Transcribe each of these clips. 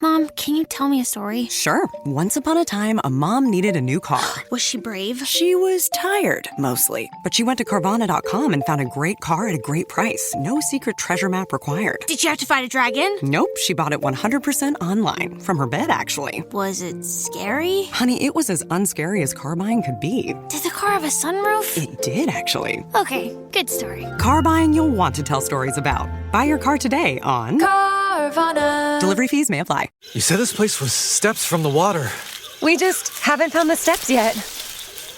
Mom, can you tell me a story? Sure. Once upon a time, a mom needed a new car. Was she brave? She was tired, mostly. But she went to Carvana.com and found a great car at a great price. No secret treasure map required. Did she have to fight a dragon? Nope, she bought it 100% online. From her bed, actually. Was it scary? Honey, it was as unscary as car buying could be. Did the car have a sunroof? It did, actually. Okay, good story. Car buying you'll want to tell stories about. Buy your car today on Carvana. Delivery fees may apply. You said this place was steps from the water. We just haven't found the steps yet.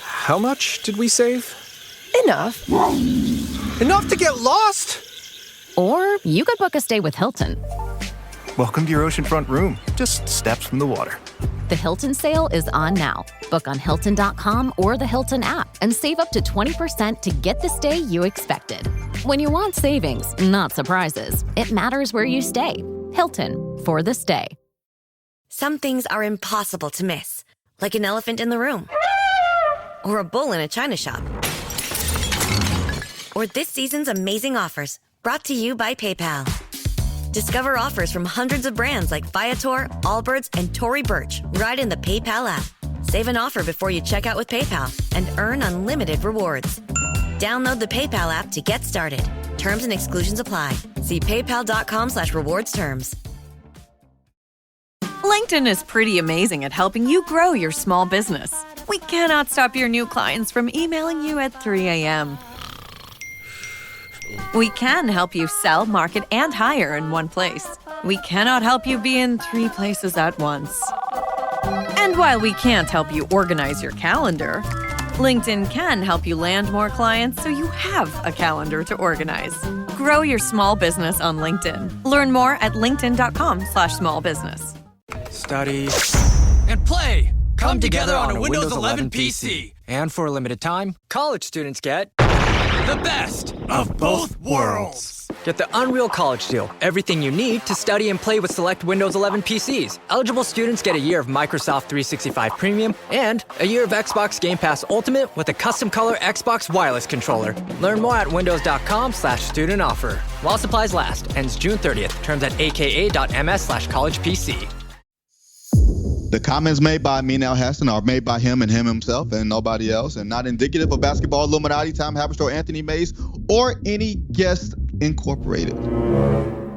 How much did we save? Enough. Enough to get lost? Or you could book a stay with Hilton. Welcome to your oceanfront room, just steps from the water. The Hilton sale is on now. Book on Hilton.com or the Hilton app and save up to 20% to get the stay you expected. When you want savings, not surprises, it matters where you stay. Hilton, for the stay. Some things are impossible to miss, like an elephant in the room, or a bull in a china shop, or this season's amazing offers, brought to you by PayPal. Discover offers from hundreds of brands like Viator, Allbirds, and Tory Burch right in the PayPal app. Save an offer before you check out with PayPal and earn unlimited rewards. Download the PayPal app to get started. Terms and exclusions apply. See paypal.com/rewards terms. LinkedIn is pretty amazing at helping you grow your small business. We cannot stop your new clients from emailing you at 3 a.m. We can help you sell, market, and hire in one place. We cannot help you be in 3 places at once. And while we can't help you organize your calendar, LinkedIn can help you land more clients so you have a calendar to organize. Grow your small business on LinkedIn. Learn more at linkedin.com/smallbusiness. Study and play come together on a Windows 11 PC. And for a limited time, college students get the best of both worlds. Get the Unreal College Deal. Everything you need to study and play with select Windows 11 PCs. Eligible students get a year of Microsoft 365 Premium and a year of Xbox Game Pass Ultimate with a custom color Xbox wireless controller. Learn more at windows.com/student offer. While supplies last. Ends June 30th. Terms at aka.ms/collegepc. The comments made by Amin Elhassan are made by him and him himself and nobody else, and not indicative of Basketball Illuminati, Tom Haberstroh, Anthony Mays, or any guest incorporated.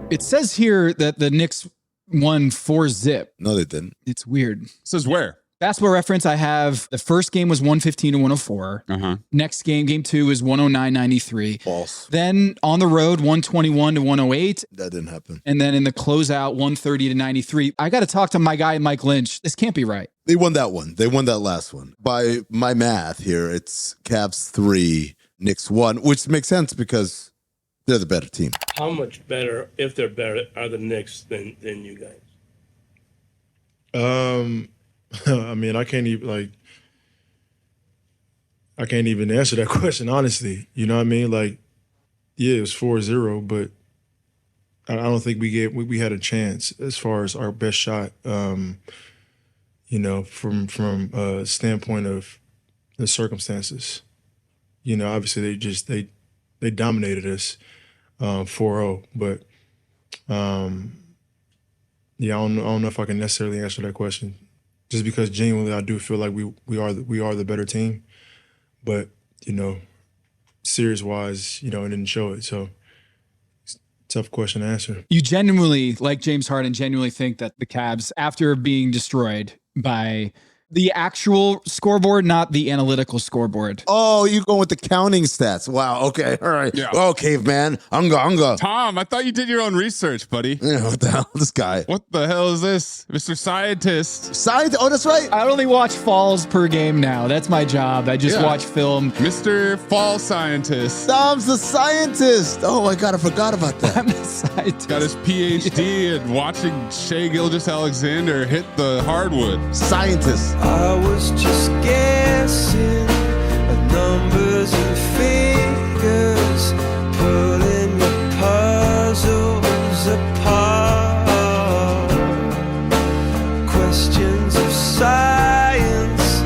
It says here that the Knicks won 4-zip. No, they didn't. It's weird. Says where? Basketball Reference, I have the first game was 115-104. Next game, game 2 is 109-93. False. Then on the road, 121-108. That didn't happen. And then in the closeout, 130-93. I got to talk to my guy, Mike Lynch. This can't be right. They won that one. They won that last one. By my math here, it's Cavs 3, Knicks 1, which makes sense because they're the better team. How much better, if they're better, are the Knicks than you guys? I mean, I can't even answer that question, honestly. You know what I mean? Like, yeah, it was 4-0, but I don't think we had a chance as far as our best shot, you know, from a standpoint of the circumstances. You know, obviously they dominated us 4-0, but yeah, I don't know if I can necessarily answer that question. Just because genuinely I do feel like we are the better team, but you know, series wise, you know, it didn't show it. So it's a tough question to answer. You genuinely, like James Harden, genuinely think that the Cavs, after being destroyed by the actual scoreboard, not the analytical scoreboard. Oh, you going with the counting stats. Wow, okay, all right. Yeah. Oh, caveman, unga. Tom, I thought you did your own research, buddy. Yeah, what the hell, this guy? What the hell is this? Mr. Scientist. Oh, that's right. I only watch falls per game now. That's my job. I just watch film. Mr. Fall Scientist. Tom's the scientist. Oh my God, I forgot about that. I'm the scientist. Got his PhD in watching Shai Gilgeous-Alexander hit the hardwood. Scientist. I was just guessing at numbers and figures, pulling the puzzles apart. Questions of science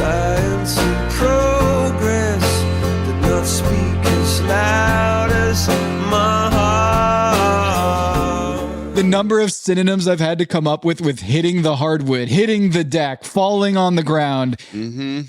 and progress did not speak as loud as my heart. The number of synonyms I've had to come up with hitting the hardwood, hitting the deck, falling on the ground.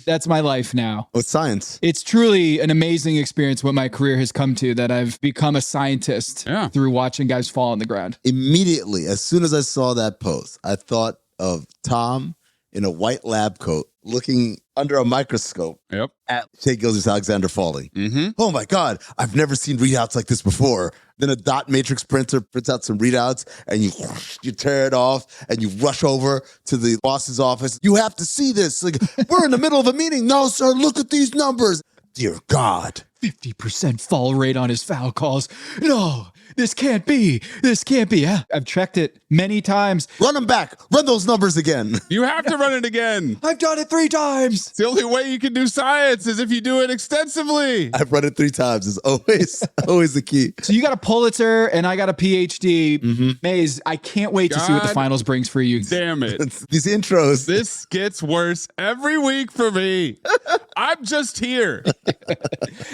That's my life now. It's science. It's truly an amazing experience what my career has come to, that I've become a scientist through watching guys fall on the ground. Immediately, as soon as I saw that post, I thought of Tom in a white lab coat looking under a microscope at Shea Gilgeous-Alexander falling. Oh my God, I've never seen readouts like this before. Then a dot matrix printer prints out some readouts and you tear it off and you rush over to the boss's office. You have to see this. Like, we're in the middle of a meeting. No, sir, look at these numbers. Dear God. 50% fall rate on his foul calls. No, this can't be. This can't be. Yeah, I've checked it many times. Run them back. Run those numbers again. You have to run it again. I've done it 3 times. It's the only way you can do science is if you do it extensively. I've run it 3 times. It's always the key. So you got a Pulitzer and I got a PhD. Maze, I can't wait to see what the finals brings for you. Damn it. These intros. This gets worse every week for me. I'm just here.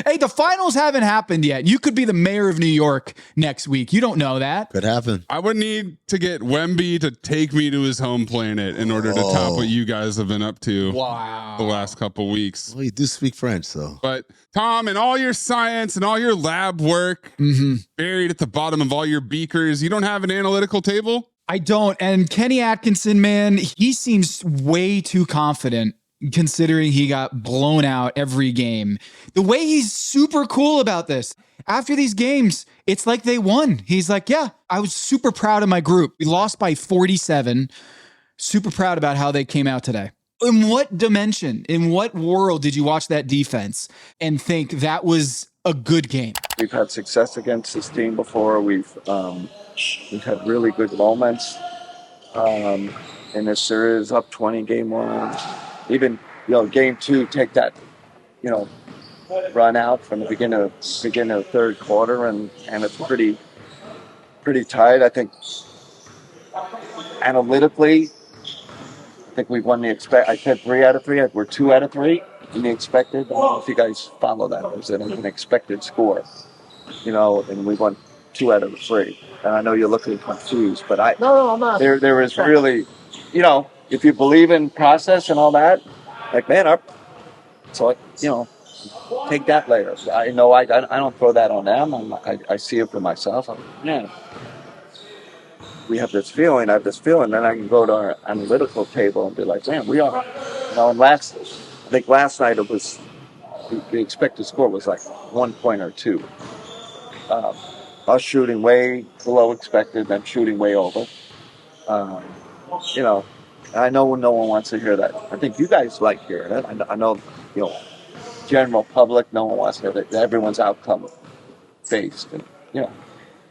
Hey, the finals haven't happened yet. You could be the mayor of New York next week. You don't know that. Could happen. I would need to get Wemby to take me to his home planet in order to top what you guys have been up to the last couple weeks. Well, you do speak French, so. But Tom, and all your science and all your lab work buried at the bottom of all your beakers, you don't have an analytical table? I don't. And Kenny Atkinson, man, he seems way too confident considering he got blown out every game. The way he's super cool about this. After these games, it's like they won. He's like, yeah, I was super proud of my group. We lost by 47. Super proud about how they came out today. In what dimension, in what world did you watch that defense and think that was a good game? We've had success against this team before. We've had really good moments in this series, up 20 game 1. Even, game 2, take that, run out from the beginning of the third quarter, and it's pretty tight. I think analytically, we've won the I said 3 out of 3. We're 2 out of 3 in the expected. I don't know if you guys follow that. There's an expected score, and we won 2 out of the 3. And I know you're looking confused, but I'm not. There is really, if you believe in process and all that, take that later. I know I don't throw that on them. I see it for myself. We have this feeling. I have this feeling. Then I can go to our analytical table and be like, man, we are. And I think last night it was the expected score was like 1 point or 2. Us shooting way below expected, them shooting way over. I know no one wants to hear that. I think you guys like hearing it. I know, general public, no one wants to hear that. Everyone's outcome based. And,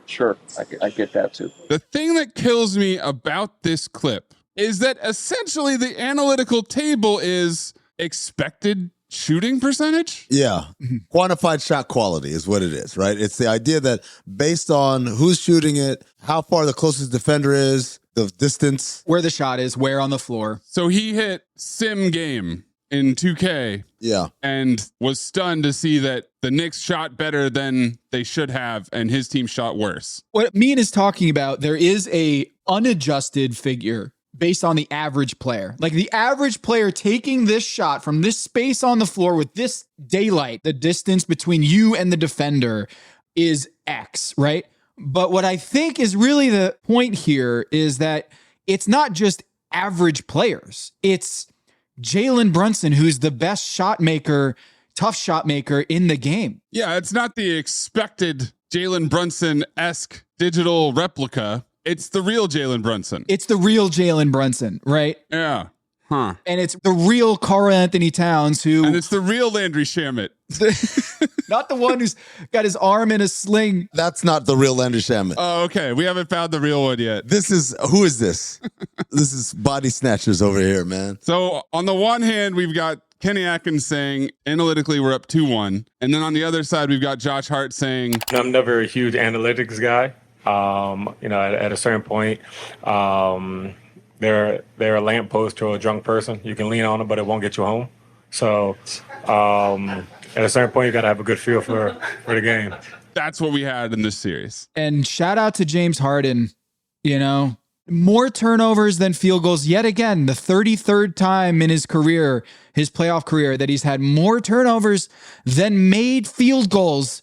sure, I get that too. The thing that kills me about this clip is that essentially the analytical table is expected shooting percentage? Yeah. Quantified shot quality is what it is, right? It's the idea that based on who's shooting it, how far the closest defender is, the distance, where the shot is, where on the floor. So he hit sim game in 2K. Yeah. And was stunned to see that the Knicks shot better than they should have and his team shot worse. What Amin is talking about, there is a unadjusted figure based on the average player. Like the average player taking this shot from this space on the floor with this daylight, the distance between you and the defender is X, right? But what I think is really the point here is that it's not just average players. It's Jalen Brunson, who's the best shot maker, tough shot maker in the game. Yeah, it's not the expected Jalen Brunson-esque digital replica. It's the real Jalen Brunson. It's the real Jalen Brunson, right? Yeah. Huh. And it's the real Karl Anthony Towns who... And it's the real Landry Shamet. Not the one who's got his arm in a sling. That's not the real Landry Shamet. Oh, okay. We haven't found the real one yet. Who is this? This is Body Snatchers over here, man. So on the one hand, we've got Kenny Atkins saying, analytically, we're up 2-1. And then on the other side, we've got Josh Hart saying... I'm never a huge analytics guy. At a certain point, they're a lamppost or a drunk person. You can lean on them, but it won't get you home. So at a certain point, you got to have a good feel for the game. That's what we had in this series. And shout out to James Harden. More turnovers than field goals. Yet again, the 33rd time in his career, his playoff career, that he's had more turnovers than made field goals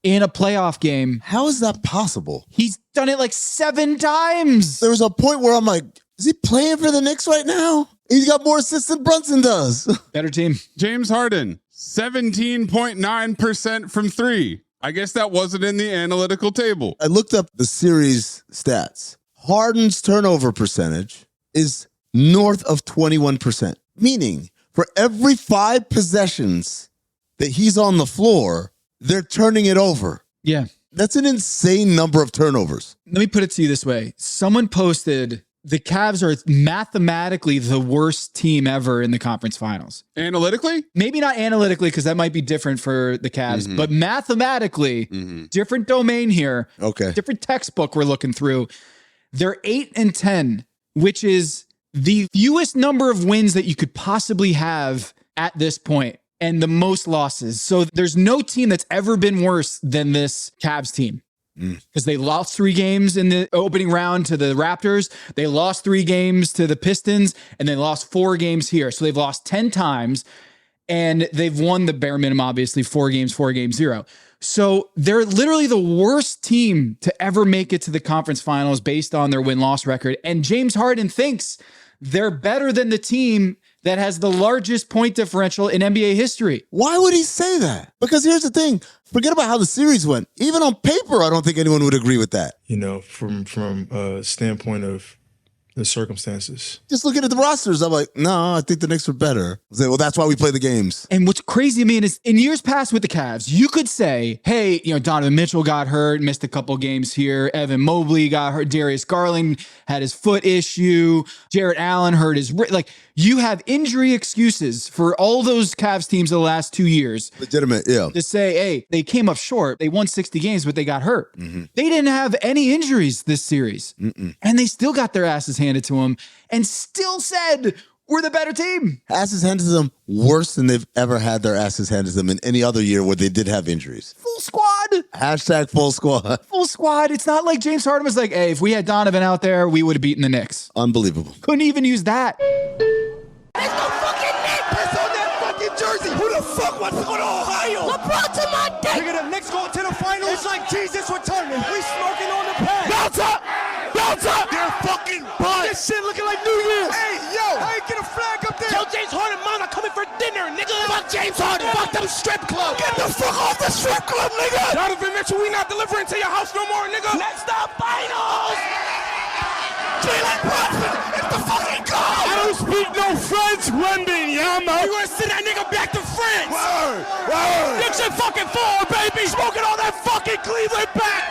in a playoff game. How is that possible? He's done it like 7 times. There was a point where I'm like, is he playing for the Knicks right now? He's got more assists than Brunson does. Better team. James Harden, 17.9% from 3. I guess that wasn't in the analytical table. I looked up the series stats. Harden's turnover percentage is north of 21%, meaning for every 5 possessions that he's on the floor, they're turning it over. Yeah. That's an insane number of turnovers. Let me put it to you this way. Someone posted the Cavs are mathematically the worst team ever in the conference finals. Analytically? Maybe not analytically, because that might be different for the Cavs, but mathematically, different domain here. Okay. Different textbook we're looking through. They're 8-10, which is the fewest number of wins that you could possibly have at this point, and the most losses. So there's no team that's ever been worse than this Cavs team. Because they lost 3 games in the opening round to the Raptors. They lost 3 games to the Pistons, and they lost 4 games here. So they've lost 10 times, and they've won the bare minimum, obviously, 4 games, 0. So they're literally the worst team to ever make it to the conference finals based on their win-loss record. And James Harden thinks they're better than the team that has the largest point differential in NBA history. Why would he say that? Because here's the thing. Forget about how the series went. Even on paper, I don't think anyone would agree with that. From a standpoint of the circumstances. Just looking at the rosters, I'm like, no, I think the Knicks are better. I say, well, that's why we play the games. And what's crazy to me is in years past with the Cavs, you could say, hey, Donovan Mitchell got hurt, missed a couple games here. Evan Mobley got hurt. Darius Garland had his foot issue. Jarrett Allen hurt his wrist. Like, you have injury excuses for all those Cavs teams of the last 2 years. Legitimate, yeah. To say, hey, they came up short. They won 60 games, but they got hurt. They didn't have any injuries this series. And they still got their asses handed to them and still said, we're the better team. Asses handed to them worse than they've ever had their asses handed to them in any other year where they did have injuries. Full squad. Hashtag full squad. Full squad. It's not like James Harden was like, hey, if we had Donovan out there, we would have beaten the Knicks. Unbelievable. Couldn't even use that. It's the fucking Knicks! It's on that fucking jersey! Who the fuck wants to go to Ohio? LeBron to my dick! Look at the Knicks going to the finals. It's like Jesus returning. We smoking on the pad. Bounce up! Bounce up! They're fucking butt! This shit looking like New Year's! Hey, yo! Hey, get a flag up there! Tell James Harden, Mom, I'm coming for dinner, nigga! Fuck James Harden! Fuck them strip clubs! Get the fuck off the strip club, nigga! Donovan Mitchell, we not delivering to your house no more, nigga! Next up, finals! Jalen Brunson! It's the fucking goal! I don't speak no French, Wembenyama! You gonna send that nigga back to France? Word! Word! Get your fucking forward, baby! Smoking all that fucking Cleveland back!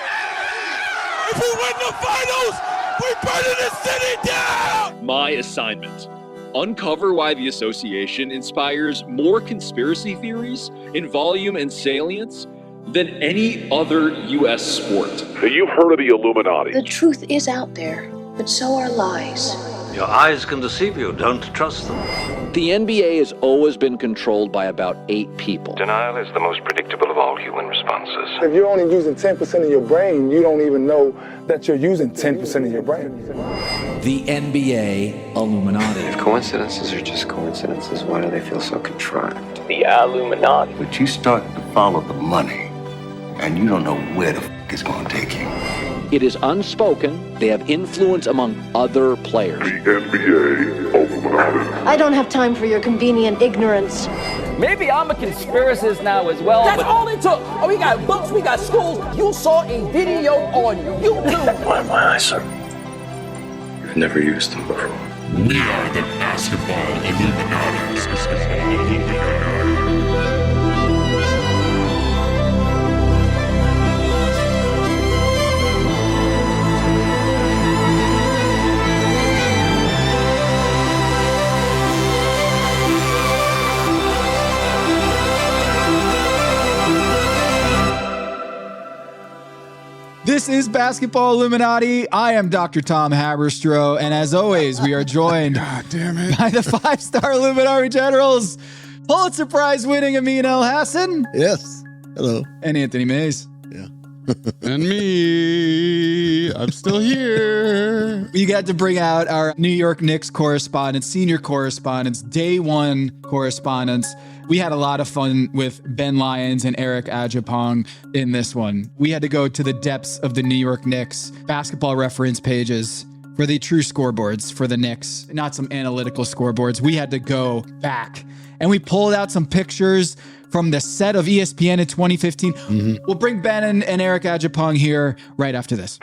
If we win the finals, we burning the city down! My assignment: uncover why the association inspires more conspiracy theories in volume and salience than any other U.S. sport. You've heard of the Illuminati. The truth is out there, but so are lies. Your eyes can deceive you. Don't trust them. The NBA has always been controlled by about 8 people. Denial is the most predictable of all human responses. If you're only using 10% of your brain, you don't even know that you're using 10% of your brain. The NBA Illuminati. If coincidences are just coincidences, why do they feel so contrived? The Illuminati. But you start to follow the money, and you don't know where the f*** it's going to take you. It is unspoken. They have influence among other players. The NBA Illuminati. I don't have time for your convenient ignorance. Maybe I'm a conspiracist now as well. That's all it took. Oh, we got books, we got schools. You saw a video on YouTube. Why my eyes, sir? You've never used them before. We are the basketball Illuminati. This is Basketball Illuminati. I am Dr. Tom Haberstroh, and as always, we are joined by the 5-star Illuminati Generals, Pulitzer Prize winning Amin Elhassan. Yes. Hello. And Anthony Mays. Yeah. And me. I'm still here. We got to bring out our New York Knicks correspondents, senior correspondents, day one correspondents. We had a lot of fun with Ben Lyons and Eric Adjepong in this one. We had to go to the depths of the New York Knicks basketball reference pages for the true scoreboards for the Knicks, not some analytical scoreboards. We had to go back and we pulled out some pictures from the set of ESPN in 2015. We'll bring Ben and Eric Adjepong here right after this.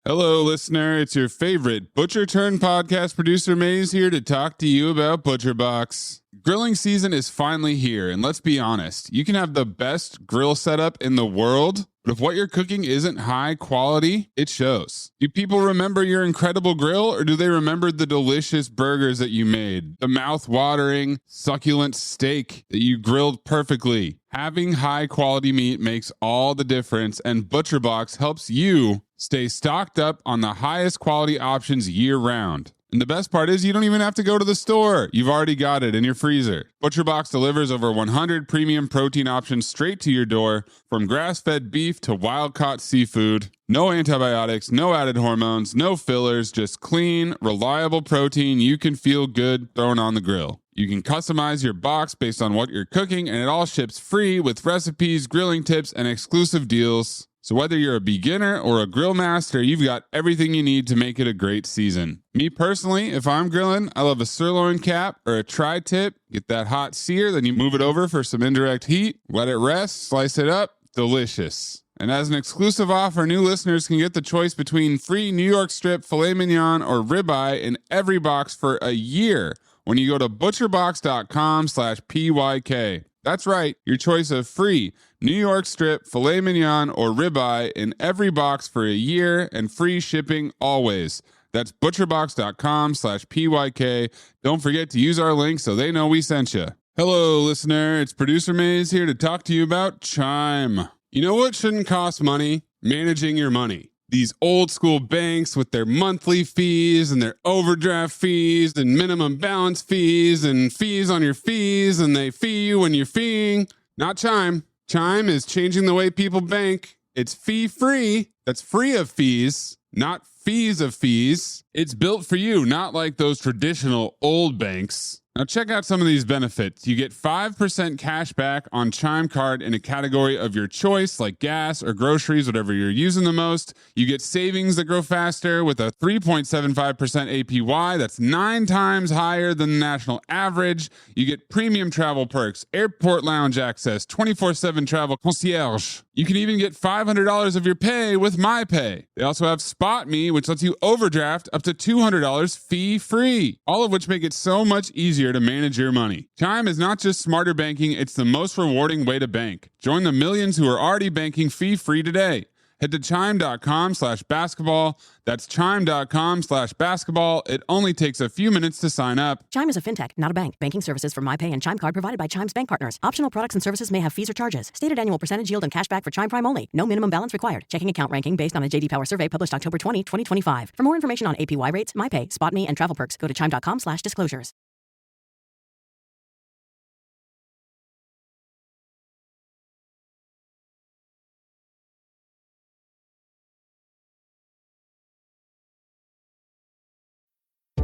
Hello, listener. It's your favorite Butcher Turn podcast producer, Maze, here to talk to you about ButcherBox. Grilling season is finally here, and let's be honest, you can have the best grill setup in the world, but if what you're cooking isn't high quality, it shows. Do people remember your incredible grill, or do they remember the delicious burgers that you made? The mouth-watering, succulent steak that you grilled perfectly? Having high quality meat makes all the difference, and ButcherBox helps you stay stocked up on the highest quality options year-round. And the best part is you don't even have to go to the store. You've already got it in your freezer. ButcherBox delivers over 100 premium protein options straight to your door, from grass-fed beef to wild-caught seafood. No antibiotics, no added hormones, no fillers, just clean, reliable protein you can feel good throwing on the grill. You can customize your box based on what you're cooking, and it all ships free with recipes, grilling tips, and exclusive deals. So whether you're a beginner or a grill master, you've got everything you need to make it a great season. Me personally, if I'm grilling, I love a sirloin cap or a tri-tip. Get that hot sear, then you move it over for some indirect heat, let it rest, slice it up, delicious. And as an exclusive offer, new listeners can get the choice between free New York strip, filet mignon, or ribeye in every box for a year when you go to butcherbox.com/PYK. That's right, your choice of free New York strip, filet mignon, or ribeye in every box for a year, and free shipping always. That's butcherbox.com/PYK. Don't forget to use our link so they know we sent you. Hello, listener. It's Producer Maze here to talk to you about Chime. You know what shouldn't cost money? Managing your money. These old school banks with their monthly fees and their overdraft fees and minimum balance fees and fees on your fees, and they fee you when you're feeing. Not Chime. Chime is changing the way people bank. It's fee-free. That's free of fees, not fees of fees. It's built for you, not like those traditional old banks. Now check out some of these benefits. You get 5% cash back on Chime Card in a category of your choice, like gas or groceries, whatever you're using the most. You get savings that grow faster with a 3.75% APY. That's 9 times higher than the national average. You get premium travel perks, airport lounge access, 24/7 travel concierge. You can even get $500 of your pay with MyPay. They also have Spot Me, which lets you overdraft up to $200 fee-free, all of which make it so much easier to manage your money. Chime is not just smarter banking, it's the most rewarding way to bank. Join the millions who are already banking fee-free today. Head to chime.com/basketball. That's chime.com/basketball. It only takes a few minutes to sign up. Chime is a fintech, not a bank. Banking services for MyPay and Chime Card provided by Chime's bank partners. Optional products and services may have fees or charges. Stated annual percentage yield and cashback for Chime Prime only. No minimum balance required. Checking account ranking based on a JD Power survey published October 20, 2025. For more information on APY rates, MyPay, Spot Me, and travel perks, go to chime.com/disclosures.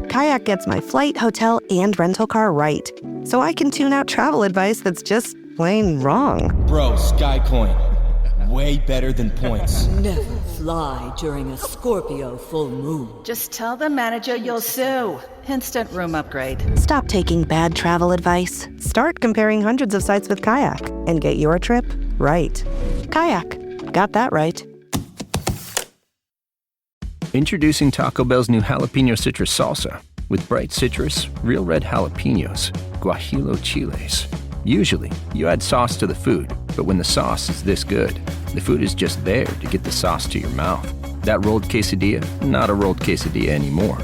Kayak gets my flight, hotel, and rental car right, so I can tune out travel advice that's just plain wrong. Bro, SkyCoin. Way better than points. Never fly during a Scorpio full moon. Just tell the manager you'll sue. Instant room upgrade. Stop taking bad travel advice. Start comparing hundreds of sites with Kayak and get your trip right. Kayak. Got that right. Introducing Taco Bell's new jalapeno citrus salsa with bright citrus, real red jalapenos, guajillo chiles. Usually, you add sauce to the food, but when the sauce is this good, the food is just there to get the sauce to your mouth. That rolled quesadilla, not a rolled quesadilla anymore.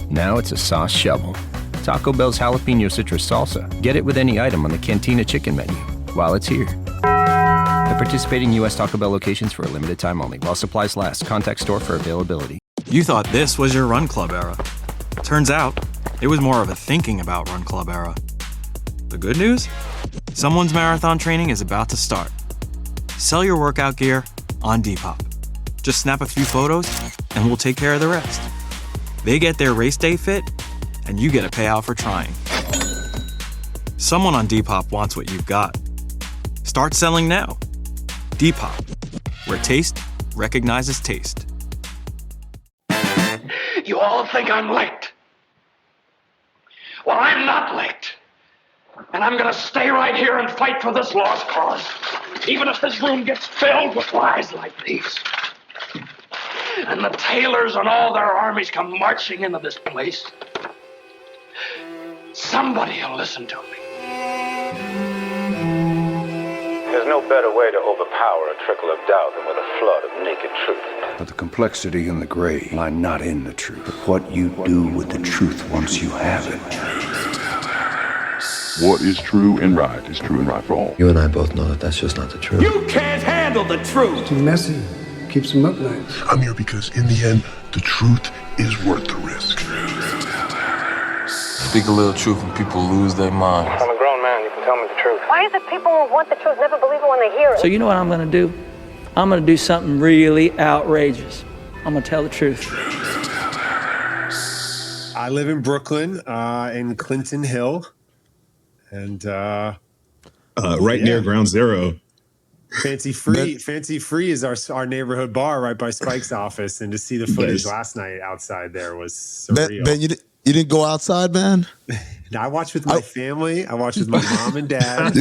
Now it's a sauce shovel. Taco Bell's jalapeno citrus salsa. Get it with any item on the Cantina chicken menu while it's here. At participating U.S. Taco Bell locations for a limited time only. While supplies last. Contact store for availability. You thought this was your Run Club era. Turns out, it was more of a thinking about Run Club era. The good news? Someone's marathon training is about to start. Sell your workout gear on Depop. Just snap a few photos, and we'll take care of the rest. They get their race day fit, and you get a payout for trying. Someone on Depop wants what you've got. Start selling now. Depop, where taste recognizes taste. You all think I'm licked. Well, I'm not licked. And I'm gonna stay right here and fight for this lost cause, even if this room gets filled with lies like these. And the Taylors and all their armies come marching into this place. Somebody will listen to me. There's no better way to overpower a trickle of doubt than with a flood of naked truth. But the complexity and the gray lie not in the truth, but what you do with the truth once you have it. What is true and right is true and right for all. You and I both know that that's just not the truth. You can't handle the truth. Too messy. Keeps them up nights. I'm here because in the end, the truth is worth the risk. Speak a little truth and people lose their minds. I'm a grown man, you can tell me the truth. Why is it people who want the truth never believe it when they hear it? So you know what I'm going to do? I'm going to do something really outrageous. I'm going to tell the truth. I live in Brooklyn, in Clinton Hill. And near Ground Zero. Fancy Free is our neighborhood bar right by Spike's office, and to see the footage last night outside there was surreal. Ben, you didn't go outside, man? I watched with my family. I watched with my mom and dad.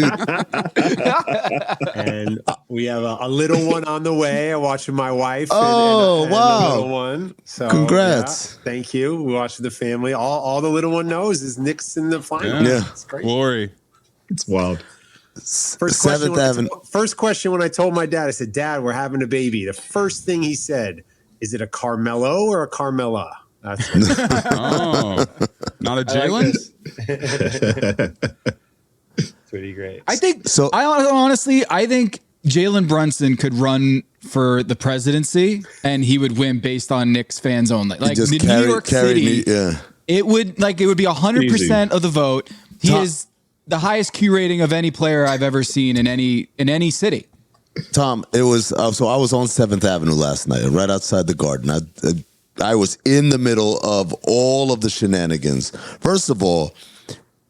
And we have a little one on the way. I watched with my wife. Oh, and wow. a little one. So, congrats. Yeah, thank you. We watched with the family. All the little one knows is Knicks in the finals. Yeah. It's great. Glory. It's wild. First question when I told my dad, I said, Dad, we're having a baby. The first thing he said, is it a Carmelo or a Carmella? That's not a Jalen? Pretty great. I think I think Jalen Brunson could run for the presidency and he would win based on Knicks fans only. Like just New York City, it would be 100% of the vote. He is the highest Q rating of any player I've ever seen in any city. Tom, it was so I was on 7th Avenue last night, right outside the Garden. I was in the middle of all of the shenanigans. First of all,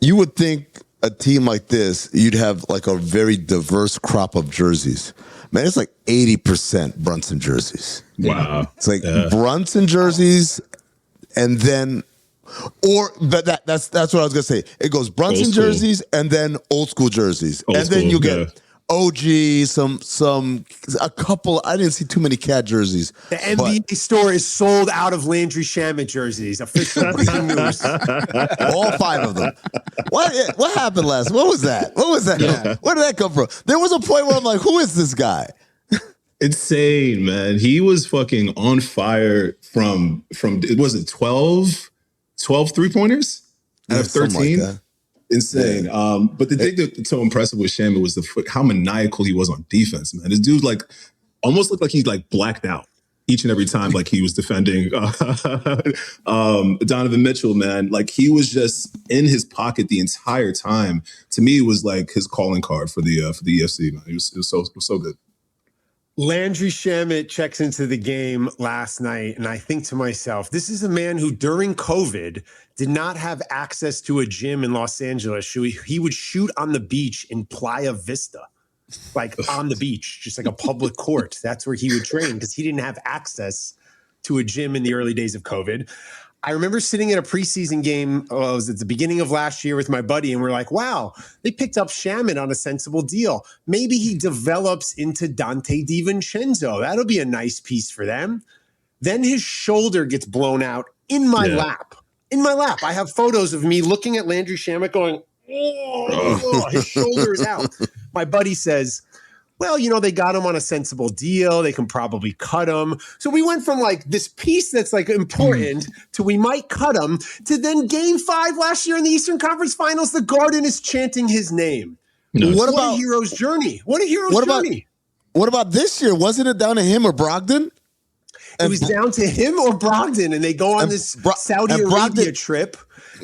you would think a team like this, you'd have like a very diverse crop of jerseys. Man, it's like 80% Brunson jerseys. Wow. It's like Brunson jerseys, and then but that's what I was gonna say. It goes Brunson jerseys and then old school jerseys. Then you get OG, a couple. I didn't see too many cat jerseys. The NBA store is sold out of Landry Shamet jerseys. Official breaking news. All 5 of them. What happened last? What was that? Yeah. Where did that come from? There was a point where I'm like, who is this guy? Insane, man. He was fucking on fire from was it 12 3-pointers out of 13? Like insane. Yeah. But the thing that's so impressive with Shamet was how maniacal he was on defense, man. This dude almost looked like he blacked out each and every time he was defending Donovan Mitchell, man. He was just in his pocket the entire time. To me, it was his calling card for the EFC, man. It was so good. Landry Shamet checks into the game last night, and I think to myself, this is a man who during COVID did not have access to a gym in Los Angeles. He would shoot on the beach in Playa Vista, on the beach, just like a public court. That's where he would train because he didn't have access to a gym in the early days of COVID. I remember sitting at a preseason game, it was at the beginning of last year with my buddy, and we're like, wow, they picked up Shamet on a sensible deal. Maybe he develops into Dante DiVincenzo. That'll be a nice piece for them. Then his shoulder gets blown out in my lap. In my lap. I have photos of me looking at Landry Shamet going, oh, his shoulder is out. My buddy says, well, they got him on a sensible deal. They can probably cut him. So we went from this piece that's important to we might cut him to then game 5 last year in the Eastern Conference Finals. The Garden is chanting his name. No. What a hero's journey. What a hero's journey. What about this year? Wasn't it down to him or Brogdon? It was down to him or Brogdon, and they go on this Saudi Arabia trip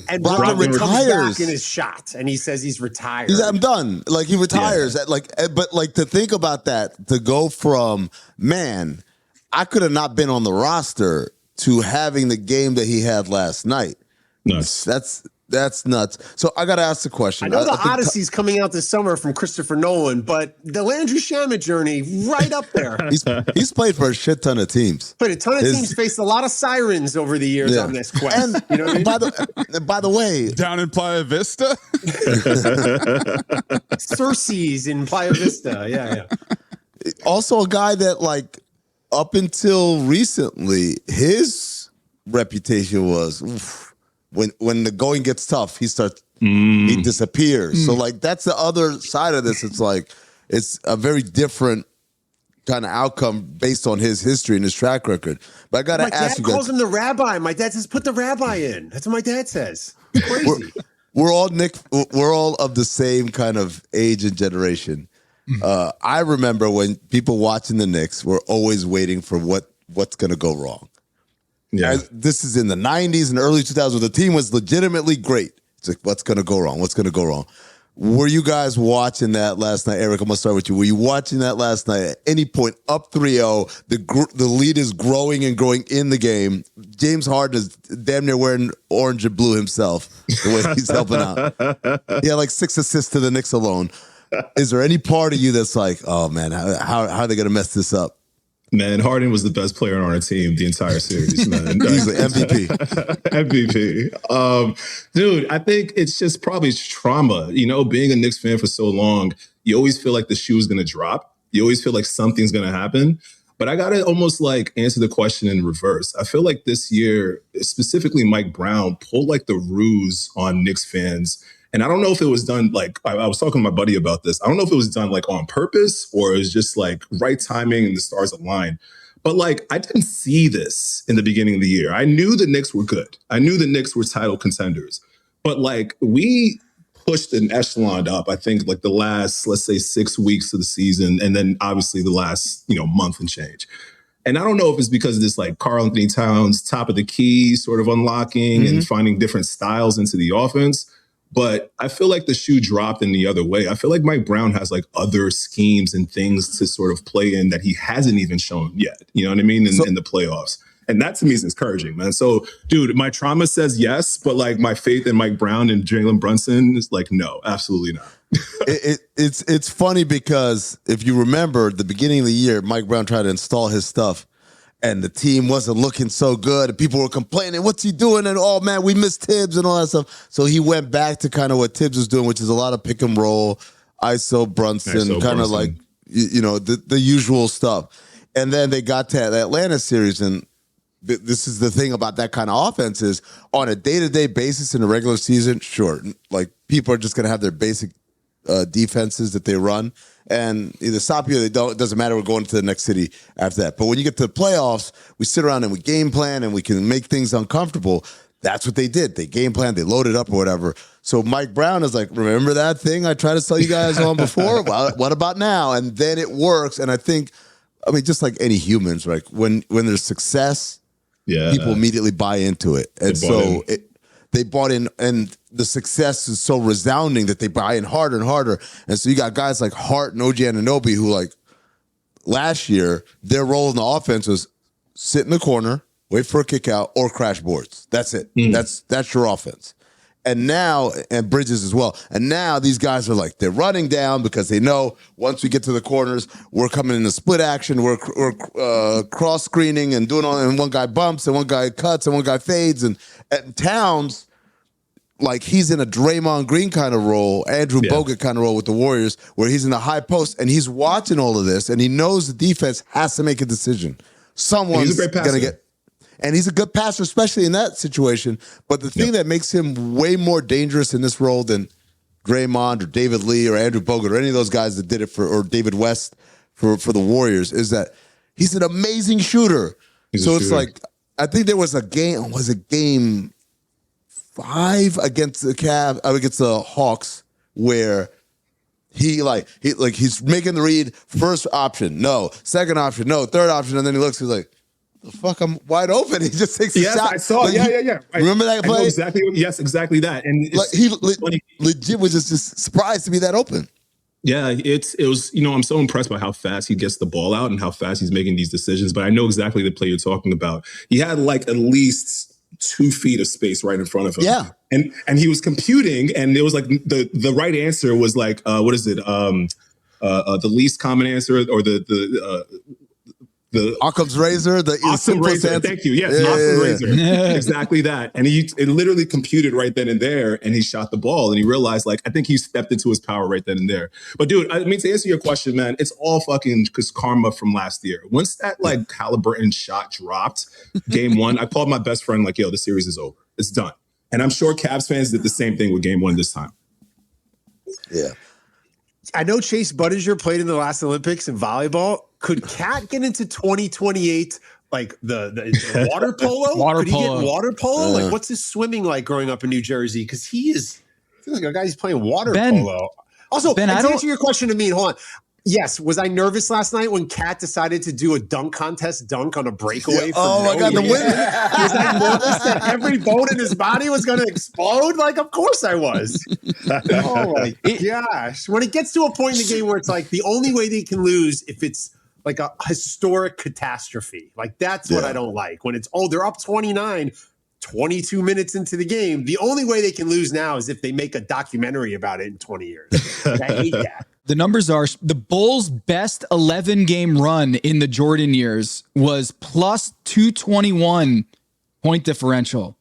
And Brogdon comes retires back in his shot, and he says he's retired. I'm done. Like he retires. But like to think about that, to go from man, I could have not been on the roster to having the game that he had last night. Nuts. That's nuts. So I got to ask the question. I know the Odyssey's coming out this summer from Christopher Nolan, but the Landry Shamet journey, right up there. He's played for a shit ton of teams. Played a ton of teams, faced a lot of sirens over the years on this quest. And you know what I mean? by the way, down in Playa Vista, Cersei's in Playa Vista. Yeah. Also a guy that like up until recently, his reputation was. Oof, when the going gets tough, he disappears. So like that's the other side of this. It's like it's a very different kind of outcome based on his history and his track record. But I gotta ask you guys. My dad calls him the rabbi. My dad says, "Put the rabbi in." That's what my dad says. It's crazy. We're all of the same kind of age and generation. I remember when people watching the Knicks were always waiting for what's going to go wrong. Yeah, this is in the 90s and early 2000s. The team was legitimately great. It's like, what's going to go wrong? What's going to go wrong? Were you guys watching that last night? Eric, I'm going to start with you. Were you watching that last night? At any point, up 3-0, the lead is growing and growing in the game. James Harden is damn near wearing orange and blue himself, the way he's helping out. He had like 6 assists to the Knicks alone. Is there any part of you that's like, oh, man, how are they going to mess this up? Man, Harden was the best player on our team the entire series, man. He's the MVP. MVP. Dude, I think it's just probably trauma. You know, being a Knicks fan for so long, you always feel like the shoe is going to drop. You always feel like something's going to happen. But I got to almost like answer the question in reverse. I feel like this year, specifically Mike Brown, pulled like the ruse on Knicks fans. And I don't know if it was done, like, I was talking to my buddy about this. I don't know if it was done, like, on purpose or it was just, like, right timing and the stars aligned. But, like, I didn't see this in the beginning of the year. I knew the Knicks were good. I knew the Knicks were title contenders. But, like, we pushed an echelon up, I think, like, the last, let's say, 6 weeks of the season. And then, obviously, the last, month and change. And I don't know if it's because of this, like, Karl Anthony Towns, top of the key sort of unlocking and finding different styles into the offense. But I feel like the shoe dropped in the other way. I feel like Mike Brown has like other schemes and things to sort of play in that he hasn't even shown yet. You know what I mean? In the playoffs. And that to me is encouraging, man. So, dude, my trauma says yes, but like my faith in Mike Brown and Jalen Brunson is like, no, absolutely not. It's funny because if you remember the beginning of the year, Mike Brown tried to install his stuff. And the team wasn't looking so good. And people were complaining, what's he doing? And, oh, man, we missed Tibbs and all that stuff. So he went back to kind of what Tibbs was doing, which is a lot of pick and roll, ISO Brunson, kind of like, the usual stuff. And then they got to the Atlanta series. And this is the thing about that kind of offense is on a day-to-day basis in the regular season, sure, like people are just going to have their basic defenses that they run. And either stop you or they don't. It doesn't matter. We're going to the next city after that. But when you get to the playoffs, we sit around and we game plan and we can make things uncomfortable. That's what they did. They game planned, they loaded up or whatever. So Mike Brown is like, remember that thing I tried to sell you guys on before? Well, what about now? And then it works. And I think, just like any humans, like when there's success, people immediately buy into it. And so they bought in, and the success is so resounding that they buy in harder and harder. And so you got guys like Hart and OG Anunoby who, like, last year, their role in the offense was sit in the corner, wait for a kick out, or crash boards. That's it. That's your offense. And now, and Bridges as well. And now these guys are like, they're running down because they know once we get to the corners, we're coming in a split action, we're cross screening and doing all, and one guy bumps and one guy cuts and one guy fades. And Towns, like, he's in a Draymond Green kind of role, Andrew Bogut kind of role with the Warriors, where he's in the high post and he's watching all of this and he knows the defense has to make a decision. Someone's going to get. And he's a good passer, especially in that situation. But the thing that makes him way more dangerous in this role than Draymond or David Lee or Andrew Bogut or any of those guys that did it or David West for the Warriors is that he's an amazing shooter. It's like, I think there was a game, game 5 against the Hawks where he's making the read, first option, no, second option, no, third option, and then he looks, he's like, the fuck, I'm wide open. He just takes a shot. I saw. Like, yeah. Remember that play? Exactly. Yes, exactly that. And like he legit was just surprised to be that open. Yeah, it was, I'm so impressed by how fast he gets the ball out and how fast he's making these decisions. But I know exactly the play you're talking about. He had like at least 2 feet of space right in front of him. Yeah. And he was computing, and it was like the right answer was like, what is it? The least common answer, or the Occam's razor, the Occam's razor. Thank you. Yes, Occam's razor. Exactly that. And it literally computed right then and there, and he shot the ball, and he realized, like, I think he stepped into his power right then and there. But dude, I mean, to answer your question, man, it's all fucking because karma from last year. Once that like Halliburton shot dropped, game 1, I called my best friend like, yo, the series is over. It's done. And I'm sure Cavs fans did the same thing with game 1 this time. Yeah. I know Chase Budinger played in the last Olympics in volleyball. Could Cat get into 2028 like the water polo? Could he get in water polo? Like, what's his swimming like growing up in New Jersey? Because he feels like a guy who's playing water polo. Also, to answer your question to me, hold on. Yes, was I nervous last night when Cat decided to do a dunk contest dunk on a breakaway? Oh my God, the win! Was I nervous that every bone in his body was going to explode? Like, of course I was. Oh my gosh. When it gets to a point in the game where it's like the only way they can lose if it's like a historic catastrophe. Like, that's what I don't like. When it's, they're up 29, 22 minutes into the game. The only way they can lose now is if they make a documentary about it in 20 years. I hate that. The numbers are the Bulls' best 11-game run in the Jordan years was plus 221 point differential.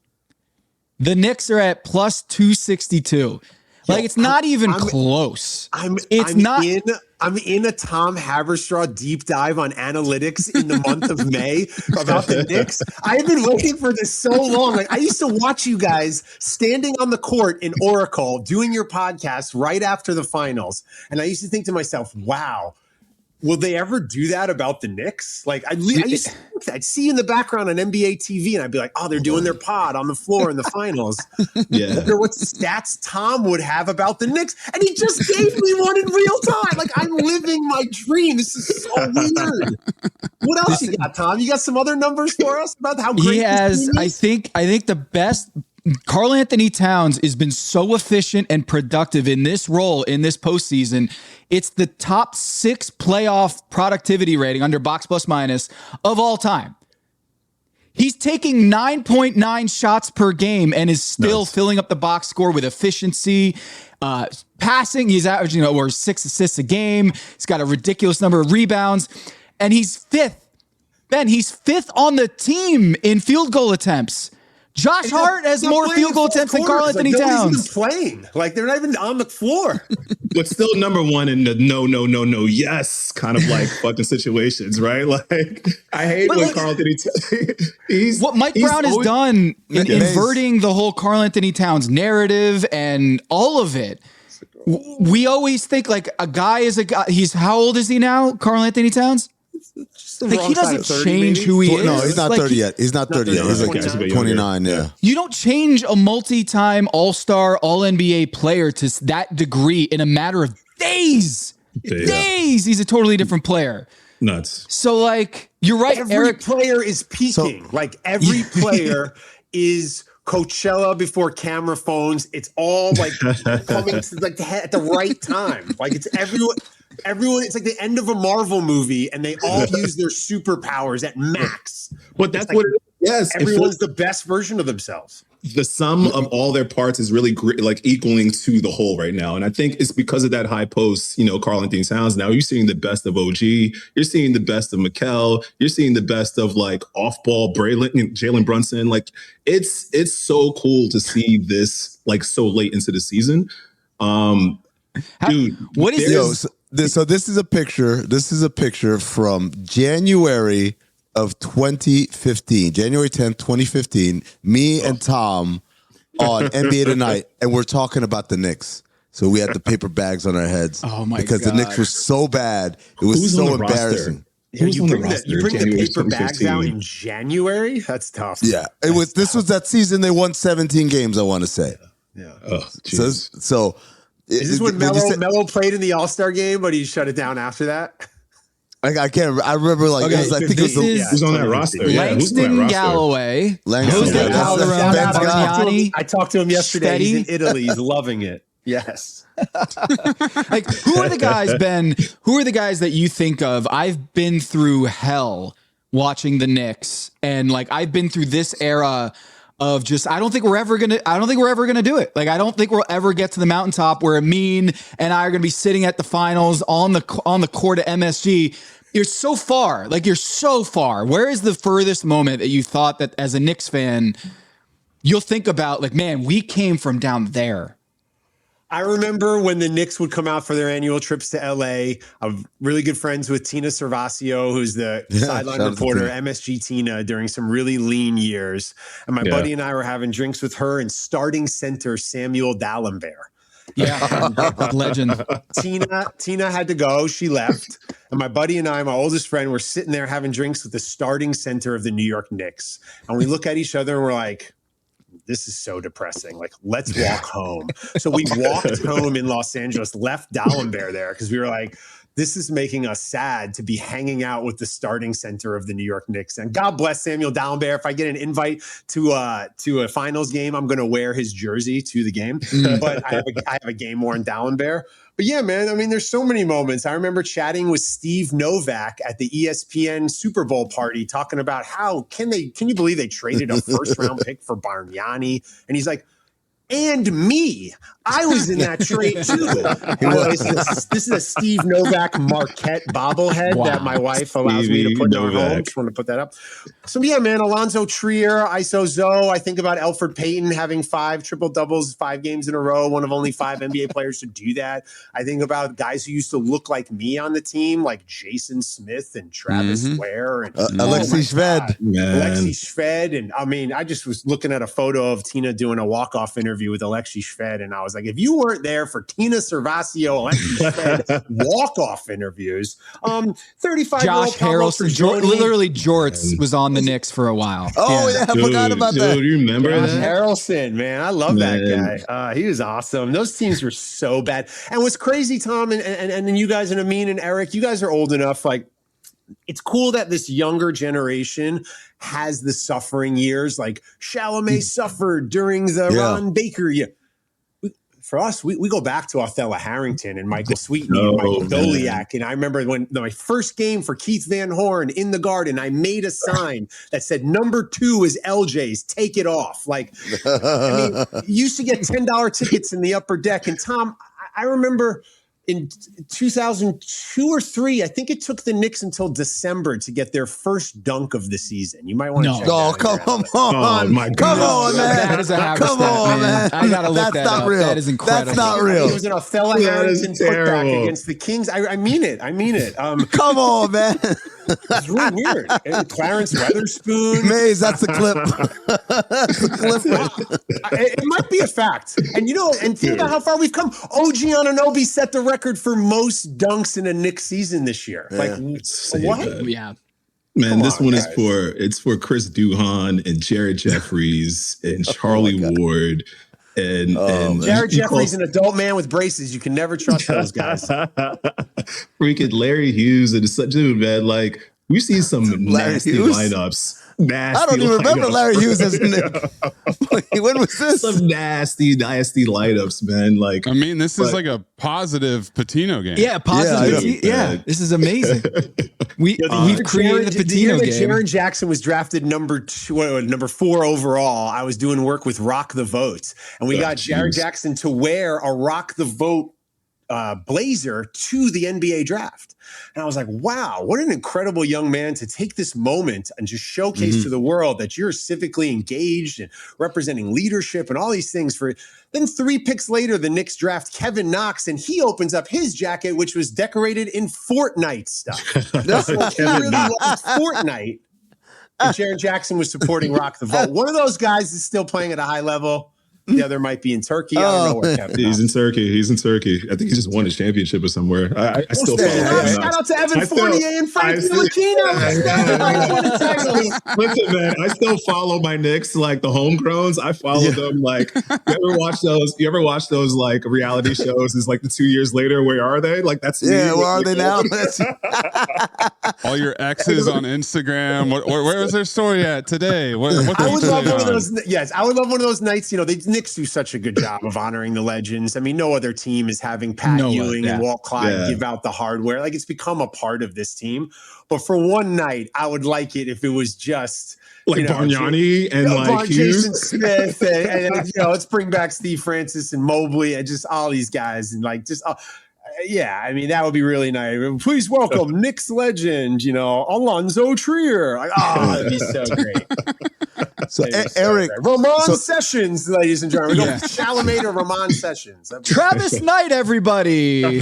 The Knicks are at plus 262. Like, it's not even close. I'm in a Tom Haberstroh deep dive on analytics in the month of May about the Knicks. I've been waiting for this so long. Like, I used to watch you guys standing on the court in Oracle doing your podcast right after the finals. And I used to think to myself, wow, will they ever do that about the Knicks? Like, I'd see you in the background on NBA TV, and I'd be like, oh, they're doing their pod on the floor in the finals. Yeah. I wonder what stats Tom would have about the Knicks. And he just gave me one in real time. Like, I'm living my dream. This is so weird. What else you got, Tom? You got some other numbers for us about how great he has? This team is? I think the best. Karl Anthony Towns has been so efficient and productive in this role in this postseason. It's the top 6 playoff productivity rating under box plus minus of all time. He's taking 9.9 shots per game and is still filling up the box score with efficiency. Passing, he's averaging over 6 assists a game. He's got a ridiculous number of rebounds. And he's 5th. Ben, he's 5th on the team in field goal attempts. Josh Hart has more field goal attempts than Karl Anthony Towns. Nobody's even playing. Like, they're not even on the floor. But still number 1 in the no, yes kind of like fucking situations, right? Like, I hate when Karl Anthony Towns. What Mike Brown has done in inverting the whole Karl Anthony Towns narrative and all of it. We always think like a guy is a guy. How old is he now, Karl Anthony Towns? Like, he doesn't change who he is. No, he's not 30 yet. He's not 30 yet. He's like 29, yeah. You don't change a multi-time all-star, all-NBA player to that degree in a matter of days. Days. He's a totally different player. Nuts. So, like, you're right, every player is peaking. Like, every player is Coachella before camera phones. It's all, like, coming to, like, at the right time. Like, it's everyone, it's like the end of a Marvel movie, and they all use their superpowers at max. But that's like, what it is. Yes. Everyone's the best version of themselves. The sum of all their parts is really like equaling to the whole right now. And I think it's because of that high post, Karl Anthony Towns. Now you're seeing the best of OG. You're seeing the best of Mikal. You're seeing the best of like off-ball Jalen Brunson. Like, it's so cool to see this like so late into the season. Dude, what is this? So this is a picture. This is a picture from January of 2015, January 10th, 2015. Me and Tom on NBA Tonight, and we're talking about the Knicks. So we had the paper bags on our heads. Oh my because God. The Knicks were so bad. It was so embarrassing. Yeah, you bring the paper bags out in January? That's tough. Yeah, this was that season they won 17 games, I want to say. Yeah. Oh, so is this when Melo played in the All-Star game, but he shut it down after that? I can't. I remember like Okay, I think it was who's on that roster? Langston Galloway, Jose Calderon, I talked to him yesterday. Steady. He's in Italy. He's loving it. Yes. Like, who are the guys, Ben? Who are the guys that you think of? I've been through hell watching the Knicks, and like I've been through this era of just I don't think we're ever gonna do it. Like I don't think we'll ever get to the mountaintop where Amin and I are gonna be sitting at the finals on the court at MSG. You're so far. Like you're so far. Where is the furthest moment that you thought that as a Knicks fan you'll think about? Like, man, we came from down there. I remember when the Knicks would come out for their annual trips to LA. I'm really good friends with Tina Servasio, who's the sideline reporter, MSG Tina, during some really lean years. And my buddy and I were having drinks with her and starting center Samuel D'Alembert. Yeah, legend. Tina had to go. She left. And my buddy and I, my oldest friend, were sitting there having drinks with the starting center of the New York Knicks. And we look at each other and we're like, this is so depressing. Like, let's walk home. So we walked home in Los Angeles, left D'Alembert there because we were like, this is making us sad to be hanging out with the starting center of the New York Knicks. And God bless Samuel D'Alembert. If I get an invite to a finals game, I'm going to wear his jersey to the game. But I have a game worn D'Alembert. But yeah, man, I mean, there's so many moments. I remember chatting with Steve Novak at the ESPN Super Bowl party, talking about how can you believe they traded a first round pick for Bargnani? And he's like, and me, I was in that trade too. This is a Steve Novak Marquette bobblehead that my wife allows me to put in our home. Just want to put that up. So yeah, man, Alonzo Trier, ISO Zoe. I think about Elfrid Payton having 5 triple doubles, 5 games in a row. One of only 5 NBA players to do that. I think about guys who used to look like me on the team, like Jason Smith and Travis Ware and Alexi Shved. Alexi Shved. And I mean, I just was looking at a photo of Tina doing a walk-off interview with Alexi Shved, and I was like, if you weren't there for Tina Servasio, Alexi Shved walk-off interviews, 35-year-old Josh Harrelson, literally Jorts was on the Knicks for a while. Oh yeah, I forgot about that. Do you remember Josh that? Harrelson, man, I love that guy. He was awesome. Those teams were so bad. And what's crazy, Tom, and then you guys and Amin and Eric, you guys are old enough, like, it's cool that this younger generation has the suffering years. Like Chalamet suffered during the Ron Baker year. For us, we go back to Othello Harrington and Michael Sweetney and Michael Doliak. And I remember when my first game for Keith Van Horn in the Garden, I made a sign that said number 2 is LJ's, take it off. Like, I mean, you used to get $10 tickets in the upper deck. And Tom, I remember in 2002 or 3, I think it took the Knicks until December to get their first dunk of the season. You might want to check that out. Come on, man. That is a Haberstroh, man. I gotta look that up. Real. That is incredible. That's not real. It was an Othello Harrington putback against the Kings. I mean it. Come on, man. It's really weird. And Clarence Weatherspoon. Maze, that's the clip. That's the clip. It might be a fact. And and think about how far we've come. OG Anunoby set the record for most dunks in a Knicks season this year. Like, what? Yeah. Man, this one is for Chris Duhon and Jared Jeffries and Charlie Ward. And Jared Jeffries, an adult man with braces. You can never trust those guys. Freaking Larry Hughes and such a man. Like, we see some nasty lineups. I don't even remember Larry Hughes as Nick. When was this? Some nasty lineups, man. Like, I mean, this is like a positive Patino game. Yeah, positive. Yeah, this is amazing. We've created the Patino game. Jaren Jackson was drafted number 4 overall. I was doing work with Rock the Vote, and we got Jaren Jackson to wear a Rock the Vote blazer to the NBA draft. And I was like, wow, what an incredible young man to take this moment and just showcase to the world that you're civically engaged and representing leadership and all these things. Then 3 picks later, the Knicks draft Kevin Knox, and he opens up his jacket, which was decorated in Fortnite stuff. He really loved Fortnite. And Jaren Jackson was supporting Rock the Vote. One of those guys is still playing at a high level. The other might be in Turkey. I don't know where Kevin. He's in Turkey. I think he just won his championship or somewhere. I still follow him. Shout out to Evan Fournier and Frankie Lucchino. Listen, man, I still follow my Knicks, like the homegrowns. I follow them. Like, you ever watch those like reality shows? It's like the 2 years later, where are they? Like, that's me. Where are they now? All your exes on Instagram. Where is their story at today? What I would love one of those. Yes, I would love one of those nights. You know, the Knicks do such a good job of honoring the legends. I mean, no other team is having Pat Ewing and Walt Clyde give out the hardware. Like, it's become a part of this team. But for one night, I would like it if it was just like Bargnani and like Jason Smith and let's bring back Steve Francis and Mobley and just all these guys and like just. Yeah, I mean, that would be really nice. Please welcome Knicks legend, Alonzo Trier. Like, that'd be so great. So, Eric. Ramon Sessions, ladies and gentlemen. Yeah. Chalamet or Ramon Sessions. Travis Knight, everybody.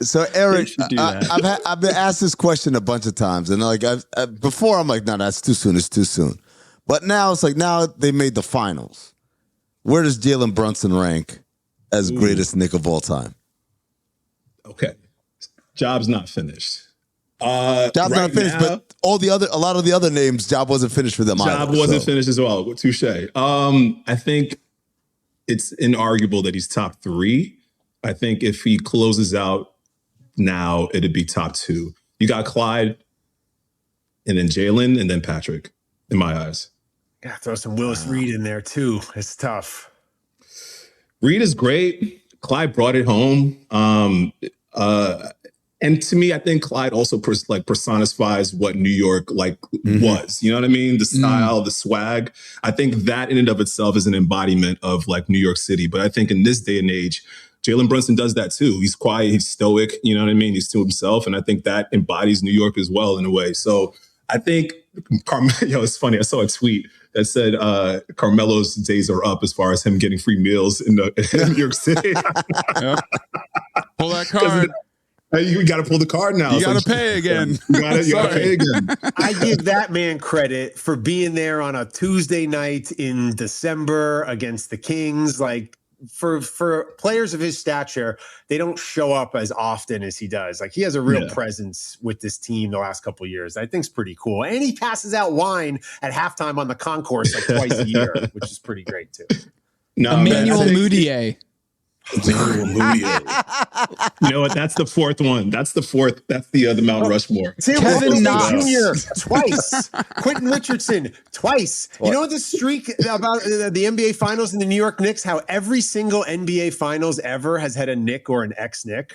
So, Eric, I've been asked this question a bunch of times. And like before, I'm like, no, that's too soon. It's too soon. But now it's like, now they made the finals. Where does Jalen Brunson rank as greatest Knick of all time? Okay. Job's not finished. Job's not finished, but a lot of the other names, Job wasn't finished for them. Job wasn't finished as well. Touche. I think it's inarguable that he's top 3. I think if he closes out now, it'd be top 2. You got Clyde, and then Jalen, and then Patrick, in my eyes. Gotta throw some Willis Reed in there too. It's tough. Reed is great. Clyde brought it home. And to me, I think Clyde also personifies what New York was. You know what I mean? The style, the swag. I think that in and of itself is an embodiment of like New York City. But I think in this day and age, Jalen Brunson does that too. He's quiet, he's stoic, you know what I mean? He's to himself. And I think that embodies New York as well in a way. So I think it's funny. I saw a tweet that said Carmelo's days are up as far as him getting free meals in New York City. Pull that card. You got to pull the card now. You got to pay again. You got to pay again. I give that man credit for being there on a Tuesday night in December against the Kings. Like, for players of his stature, they don't show up as often as he does. Like, he has a real presence with this team the last couple of years. I think it's pretty cool. And he passes out wine at halftime on the concourse like twice a year, which is pretty great too. Emmanuel Mudiay. You know what? That's the fourth one. That's the Mount Rushmore. Kevin Knox Jr. twice. Quentin Richardson twice. You know what the streak about the NBA Finals and the New York Knicks? How every single NBA Finals ever has had a Knick or an ex-Knick.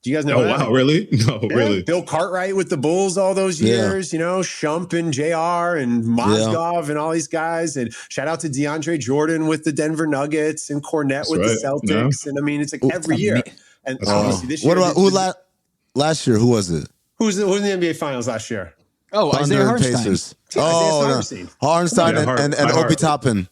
Do you guys know that? Oh, wow. Really? No, really. Bill Cartwright with the Bulls all those years, Shump and JR and Mozgov and all these guys. And shout out to DeAndre Jordan with the Denver Nuggets and Cornette with the Celtics. And I mean, it's like every year. And obviously this year. Last year, who was it? Who was in the NBA Finals last year? Isaiah Hardenstein. Hardenstein and Obi Toppin.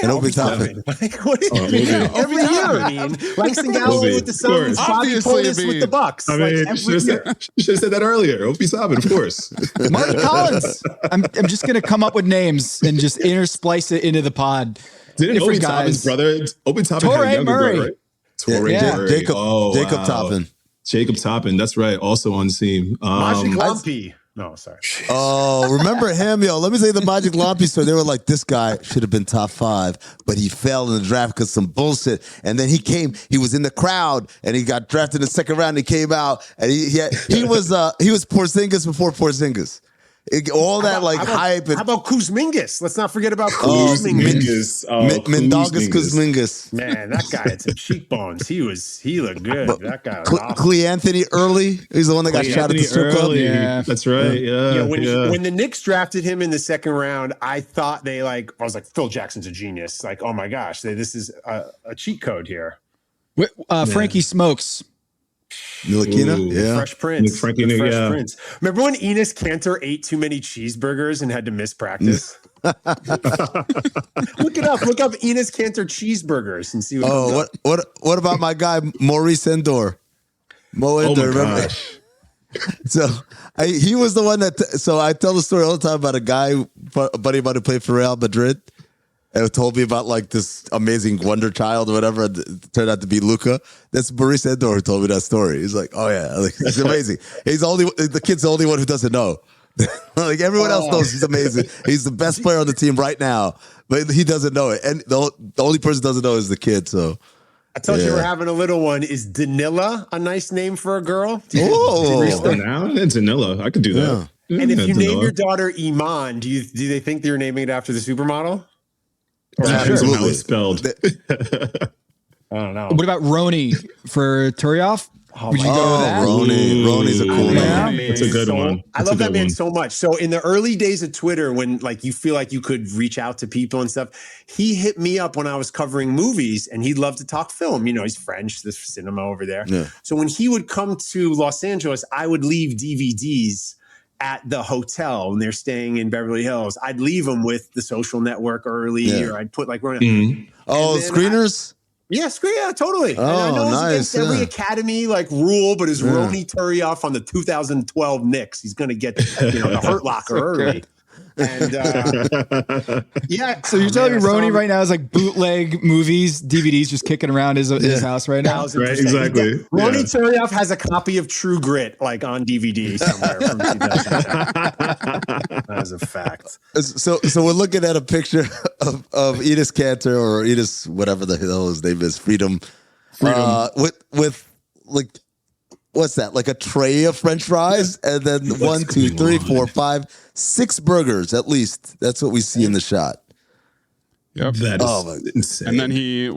And Obi Toppin. What do you mean? Every year, I mean. Langston Galloway with the Suns, Bobby Portis with the Bucks. I mean, you should have said that earlier. Obi Toppin, of course. Marty Collins. I'm just going to come up with names and just intersplice it into the pod. Didn't Obi Toppin's brother, Obi Toppin had a younger brother, right? Torrey Murray. Jacob Toppin. Jacob Toppin, that's right. Also on the team. Magic Lumpy. No, sorry. Oh, remember him? Yo, let me say the Magic Lumpy story. They were like, this guy should have been top 5, but he fell in the draft because some bullshit. And then he was in the crowd, and he got drafted in the second round. He came out, and he was Porzingis before Porzingis. Hype. How about Kuzmingas? Let's not forget about Kuzmingas. Mindaugas Kuzmingas. Man, that guy had some cheekbones. He looked good. That guy was awesome. Clee Anthony Early. He's the one that got shot at the strip club. Yeah, that's right. Yeah. When the Knicks drafted him in the second round, I thought I was like, Phil Jackson's a genius. Like, oh my gosh, this is a cheat code here. Frankie Smokes. Ntilikina? Fresh Prince. Prince. Remember when Enes Kanter ate too many cheeseburgers and had to miss practice? Look it up. Look up Enes Kanter cheeseburgers and see what what about my guy Maurice Endor? Remember? So he was the one that. So I tell the story all the time about a guy, a buddy of mine who played for Real Madrid. and told me about like this amazing wonder child or whatever. And it turned out to be Luca. That's Maurice Endor who told me that story. He's like, oh yeah, like it's amazing. The kid's the only one who doesn't know. Like everyone else knows he's amazing. He's the best player on the team right now, but he doesn't know it. And the only person who doesn't know is the kid. So I told you we're having a little one. Is Danila a nice name for a girl? Oh, now Danila. I could do that. Yeah. And if you name your daughter Iman, do they think you're naming it after the supermodel? Or how it's spelled. I don't know. What about Roni for Turioff? Would you go with that? Roni's a cool name. It's a good one. I love that man so much. So in the early days of Twitter, when like you feel like you could reach out to people and stuff, he hit me up when I was covering movies, and he'd love to talk film. You know, he's French, there's cinema over there. Yeah. So when he would come to Los Angeles, I would leave DVDs at the hotel when they're staying in Beverly Hills. I'd leave them with The Social Network early, or I'd put like screeners. Yeah, totally. Oh, and I know nice. It's against every Academy like rule, but is Roni Turioff on the 2012 Knicks? He's going to get the Hurt Locker early. And so you're telling me Roni right now is like bootleg movies, DVDs just kicking around his house right now? 1,000%. Right, exactly. Roni Turioff has a copy of True Grit like on DVD somewhere from 2010. That is a fact. So we're looking at a picture of Enos Cantor or Enos, whatever the hell his name is, Freedom. With like, what's that? Like a tray of French fries, and then 1, 2, 3, 4, 5, 6 burgers at least. That's what we see in the shot. Yep. That is insane. And then he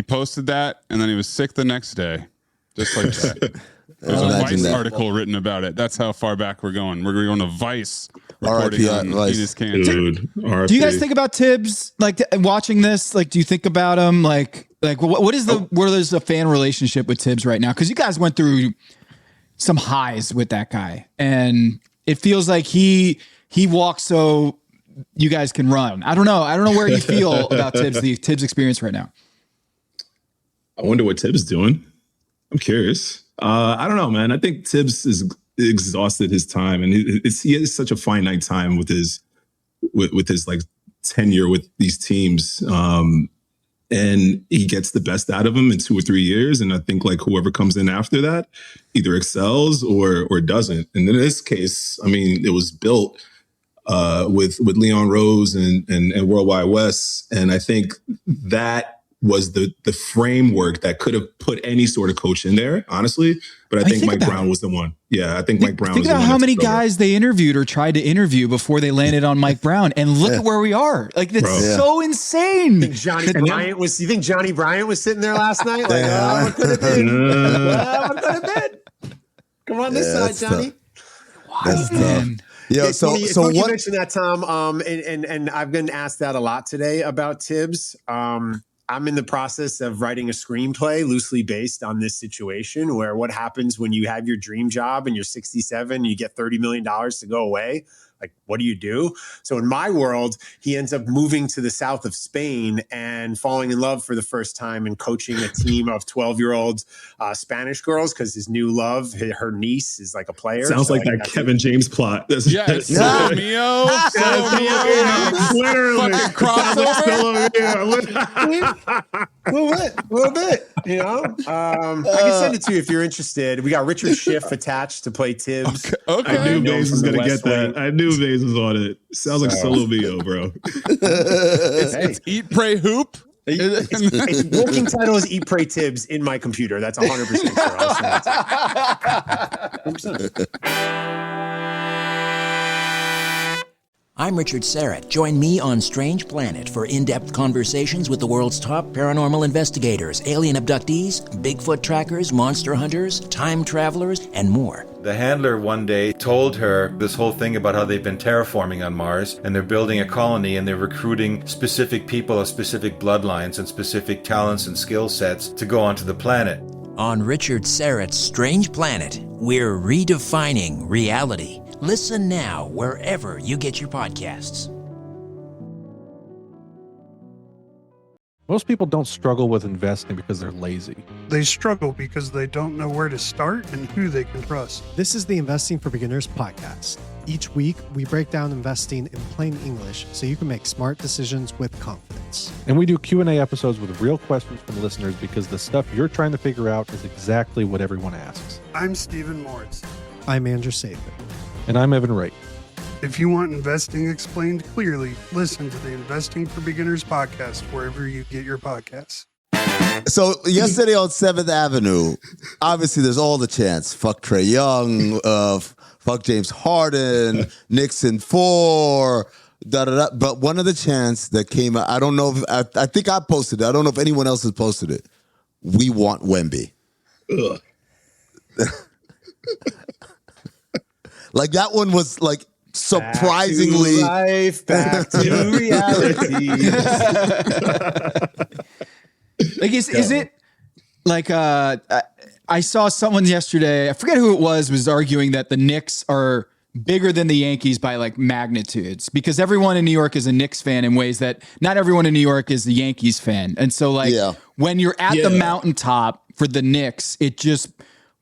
posted that, and then he was sick the next day, just like that. There's a Vice article written about it. That's how far back we're going. We're going to Vice reporting on Enos Cantor. Dude, do you guys think about Tibbs? Like watching this, like, do you think about him? Like what is the fan relationship with Tibbs right now? Because you guys went through some highs with that guy, and it feels like he walks so you guys can run. I don't know where you feel about the Tibbs experience right now. I wonder what Tibbs doing. I'm curious. I don't know, man. I think Tibbs is exhausted his time, and he has such a finite time with his like tenure with these teams. And he gets the best out of them in 2 or 3 years. And I think like whoever comes in after that either excels or doesn't. And in this case, I mean, it was built with Leon Rose and World Wide Wes. And I think that was the framework that could have put any sort of coach in there, honestly. But I think Mike Brown was the one. Yeah, I think Mike Brown was the one. Think about how many guys they interviewed or tried to interview before they landed on Mike Brown, and look at where we are. Like, that's so insane. You think Johnny Bryant was sitting there last night? Like, what could have been? What could have been? Come on this side, Johnny. That's tough. Yeah, so what you mentioned that, Tom, and I've been asked that a lot today about Tibbs. I'm in the process of writing a screenplay loosely based on this situation, where what happens when you have your dream job and you're 67, you get $30 million to go away. Like, what do you do? So in my world, he ends up moving to the south of Spain and falling in love for the first time and coaching a team of 12-year-old Spanish girls because his new love, her niece, is like a player. Sounds like that Kevin James plot. Yes. Mio. Literally. Fucking crossover. A little bit, you know? I can send it to you if you're interested. We got Richard Schiff attached to play Tibbs. Okay. I knew Baze was going to get that. I knew Baze was on it. Sounds like Solo Mio, bro. It's Eat, Pray, Hoop. Its working title is Eat, Pray, Tibbs in my computer. That's 100% sure. 100%. I'm Richard Serrett. Join me on Strange Planet for in-depth conversations with the world's top paranormal investigators, alien abductees, Bigfoot trackers, monster hunters, time travelers, and more. The handler one day told her this whole thing about how they've been terraforming on Mars, and they're building a colony, and they're recruiting specific people of specific bloodlines and specific talents and skill sets to go onto the planet. On Richard Serrett's Strange Planet, we're redefining reality. Listen now wherever you get your podcasts. Most people don't struggle with investing because they're lazy. They struggle because they don't know where to start and who they can trust. This is the Investing for Beginners podcast. Each week, we break down investing in plain English so you can make smart decisions with confidence. Sports. And we do Q&A episodes with real questions from listeners because the stuff you're trying to figure out is exactly what everyone asks. I'm Stephen Moritz. I'm Andrew Sathan. And I'm Evan Wright. If you want investing explained clearly, listen to the Investing for Beginners podcast wherever you get your podcasts. So yesterday on 7th Avenue, obviously there's all the chants. Fuck Trae Young, fuck James Harden, Knicks in 4, da-da-da. But one of the chants that came out, I don't know if, I think I posted it. I don't know if anyone else has posted it. We want Wemby. Ugh. Like that one was like surprisingly. Back to reality. Like, is it like I saw someone yesterday, I forget who it was arguing that the Knicks are bigger than the Yankees by like magnitudes because everyone in New York is a Knicks fan in ways that not everyone in New York is the Yankees fan. And so like when you're at the mountaintop for the Knicks, it just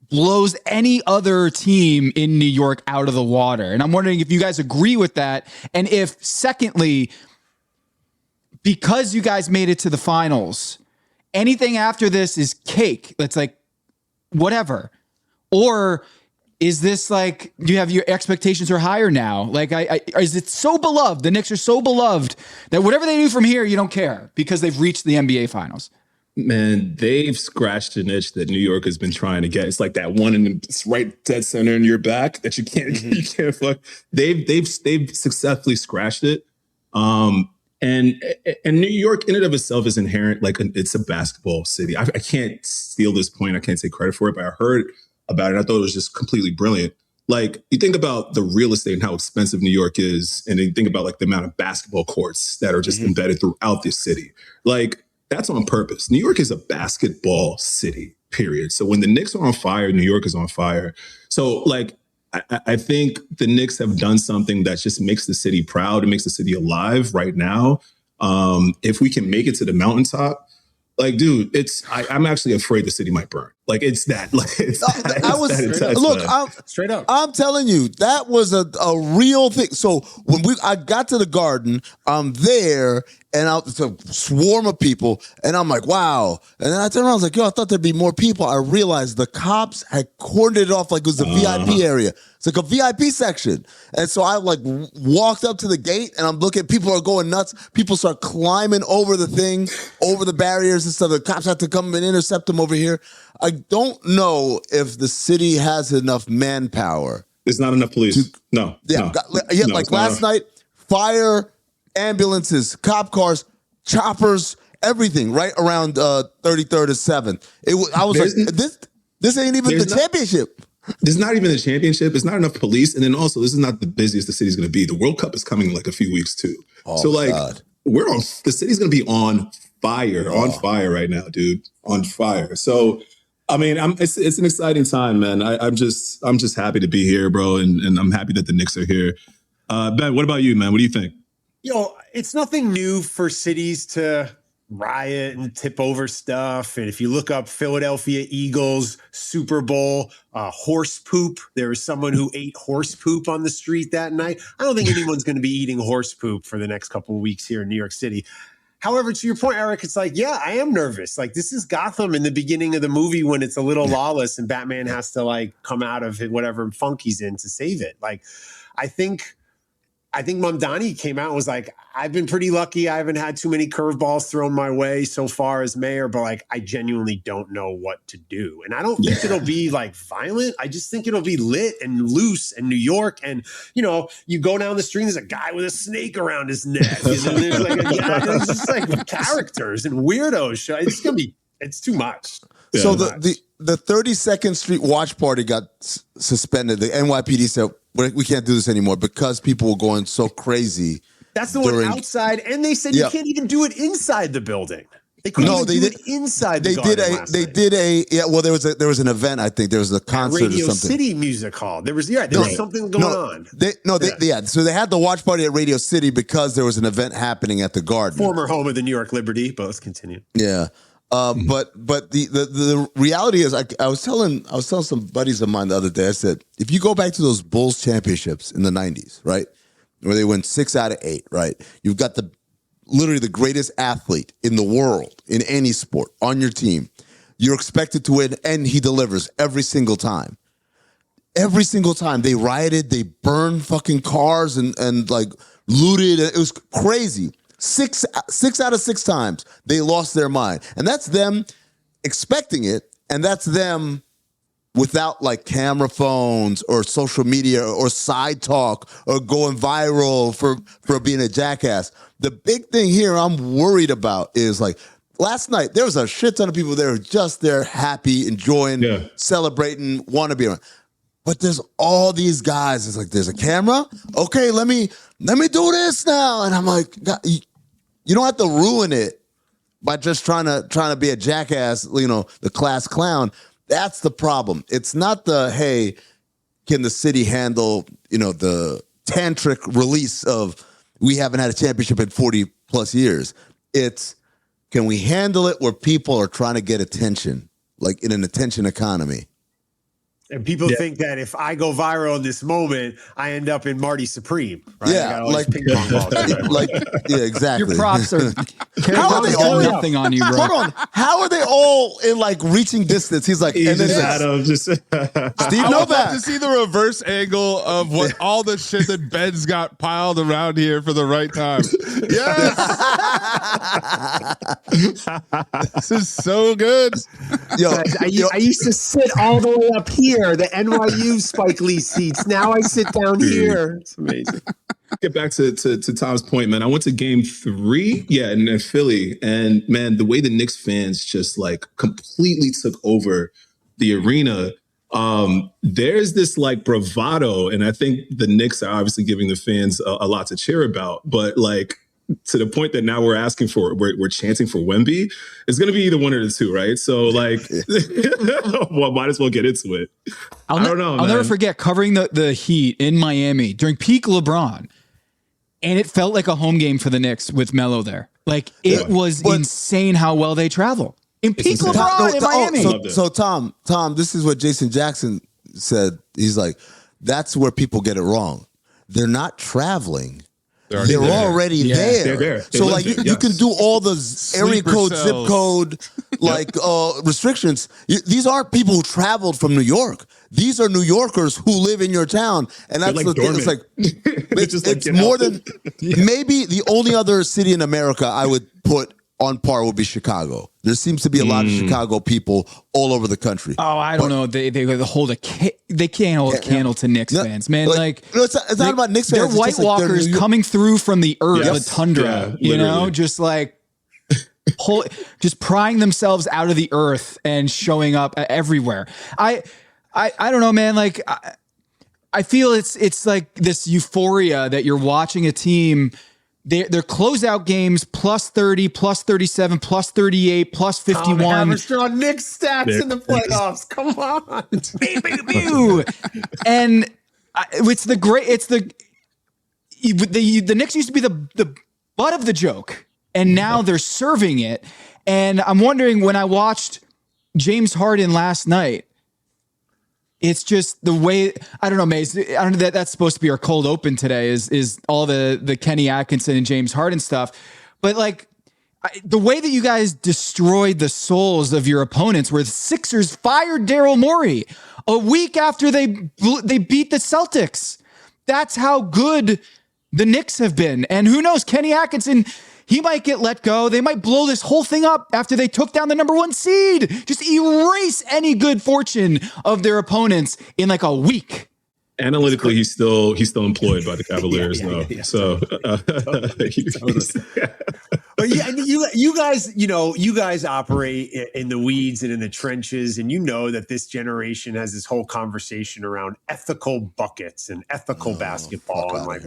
blows any other team in New York out of the water. And I'm wondering if you guys agree with that. And if secondly, because you guys made it to the finals, anything after this is cake. That's like whatever. Or is this like, do you have your expectations are higher now? Like, is it so beloved? The Knicks are so beloved that whatever they do from here, you don't care because they've reached the NBA finals. Man, they've scratched an itch that New York has been trying to get. It's like that one it's right dead center in your back that you can't fuck. They've successfully scratched it. And New York in and of itself is inherent, like it's a basketball city. I can't steal this point. I can't take credit for it, but I heard about it. I thought it was just completely brilliant. Like you think about the real estate and how expensive New York is, and then you think about like the amount of basketball courts that are just embedded throughout this city. Like that's on purpose. New York is a basketball city, period. So when the Knicks are on fire, New York is on fire. So like, I think the Knicks have done something that just makes the city proud. It makes the city alive right now. If we can make it to the mountaintop, like, dude, I'm actually afraid the city might burn. Like, it's that. Like, straight up. I'm telling you, that was a real thing. So when I got to the Garden, I'm there, and it's a swarm of people, and I'm like, wow. And then I turned around, I was like, yo, I thought there'd be more people. I realized the cops had cordoned it off like it was a VIP area. It's like a VIP section. And so I like walked up to the gate, and I'm looking, people are going nuts. People start climbing over the thing, over the barriers and stuff. The cops have to come and intercept them over here. I don't know if the city has enough manpower. There's not enough police. No. Like last night, fire, ambulances, cop cars, choppers, everything right around 33rd and 7th. I was like, this ain't even the championship. There's not even the championship. It's not enough police. And then also, this is not the busiest the city's going to be. The World Cup is coming in like a few weeks too. The city's going to be on fire right now, dude. On fire. So, I mean, it's an exciting time, man. I'm just happy to be here, bro. And I'm happy that the Knicks are here. Ben, what about you, man? What do you think? It's nothing new for cities to riot and tip over stuff. And if you look up Philadelphia Eagles Super Bowl horse poop, there was someone who ate horse poop on the street that night. I don't think anyone's going to be eating horse poop for the next couple of weeks here in New York City. However, to your point, Eric, it's like, yeah, I am nervous. Like, this is Gotham in the beginning of the movie when it's a little lawless and Batman has to like come out of whatever funk he's in to save it. Like, I think Mamdani came out and was like, I've been pretty lucky. I haven't had too many curveballs thrown my way so far as mayor, but like, I genuinely don't know what to do. And I don't think it'll be like violent. I just think it'll be lit and loose in New York. And, you go down the street, there's a guy with a snake around his neck. And then there's like a guy, there's just like characters and weirdos. It's too much. Yeah. So the 32nd Street watch party got suspended. The NYPD said, we can't do this anymore because people were going so crazy. That's the one outside, and they said you can't even do it inside the building. They couldn't even do it inside the garden. There was an event. I think there was a concert Radio or something. Radio City Music Hall. There was something going on. So they had the watch party at Radio City because there was an event happening at the Garden, former home of the New York Liberty. But let's continue. Yeah. But the reality is, I was telling some buddies of mine the other day, I said, if you go back to those Bulls championships in the 90s, right, where they win 6 out of 8, right, you've got the literally the greatest athlete in the world, in any sport, on your team. You're expected to win, and he delivers every single time. Every single time. They rioted, they burned fucking cars and like looted. It was crazy. Six out of 6 times, they lost their mind. And that's them expecting it, and that's them without like camera phones or social media or side talk or going viral for being a jackass. The big thing here I'm worried about is like last night, there was a shit ton of people there just there happy, enjoying, celebrating, want to be around. But there's all these guys. It's like, there's a camera. Okay, let me do this now. And I'm like, God, you don't have to ruin it by just trying to be a jackass, the class clown. That's the problem. It's not hey, can the city handle, the tantric release of we haven't had a championship in 40 plus years. It's, can we handle it where people are trying to get attention, like in an attention economy? And people think that if I go viral in this moment, I end up in Marty Supreme. Right? Yeah, ping pong balls. Exactly. Your props are how are they all nothing on you, bro. Hold on. How are they all in like reaching distance? He's like, and then Adam just Steve I would Novak. love to see the reverse angle of what all the shit that Ben's got piled around here for the right time. Yes. This is so good. Yo, I used to sit all the way up here, the NYU Spike Lee seats. Now I sit down here. It's amazing. Get back to Tom's point, man. I went to game 3, in Philly, and man, the way the Knicks fans just like completely took over the arena. There's this like bravado, and I think the Knicks are obviously giving the fans a lot to cheer about, but like to the point that now we're chanting for Wemby. It's going to be either one or the two, right? So like, well, might as well get into it. I don't know. I'll never forget covering the Heat in Miami during peak LeBron. And it felt like a home game for the Knicks with Melo there. Like it was insane how well they travel. In peak LeBron in Miami. So Tom, this is what Jason Jackson said. He's like, that's where people get it wrong. They're not traveling. They're already there. They're there. So like you can do all the area code, zip code, like restrictions. These aren't people who traveled from New York. These are New Yorkers who live in your town, and that's the thing. It's like it's more than maybe the only other city in America I would put on par would be Chicago. There seems to be a lot of Chicago people all over the country. Oh, I don't know. They hold they can't hold a candle to Knicks fans, man. It's not about Knicks fans. They're White Walkers coming through from the earth, the tundra. Just like just prying themselves out of the earth and showing up everywhere. I don't know, man. Like I feel it's like this euphoria that you're watching a team. Their closeout games plus 30, plus 37, plus 38, plus 51. Haberstroh Knicks stats in the playoffs. Come on. And the Knicks used to be the butt of the joke, and now they're serving it. And I'm wondering, when I watched James Harden last night, it's just the way, I don't know, Maze. I don't know that's supposed to be our cold open today is all the Kenny Atkinson and James Harden stuff. But like the way that you guys destroyed the souls of your opponents, where the Sixers fired Daryl Morey a week after they beat the Celtics. That's how good the Knicks have been. And who knows, Kenny Atkinson, he might get let go. They might blow this whole thing up after they took down the number 1 seed. Just erase any good fortune of their opponents in like a week. Analytically, he's still employed by the Cavaliers, though. So, but you guys operate in the weeds and in the trenches, and you know that this generation has this whole conversation around ethical buckets and ethical basketball, and like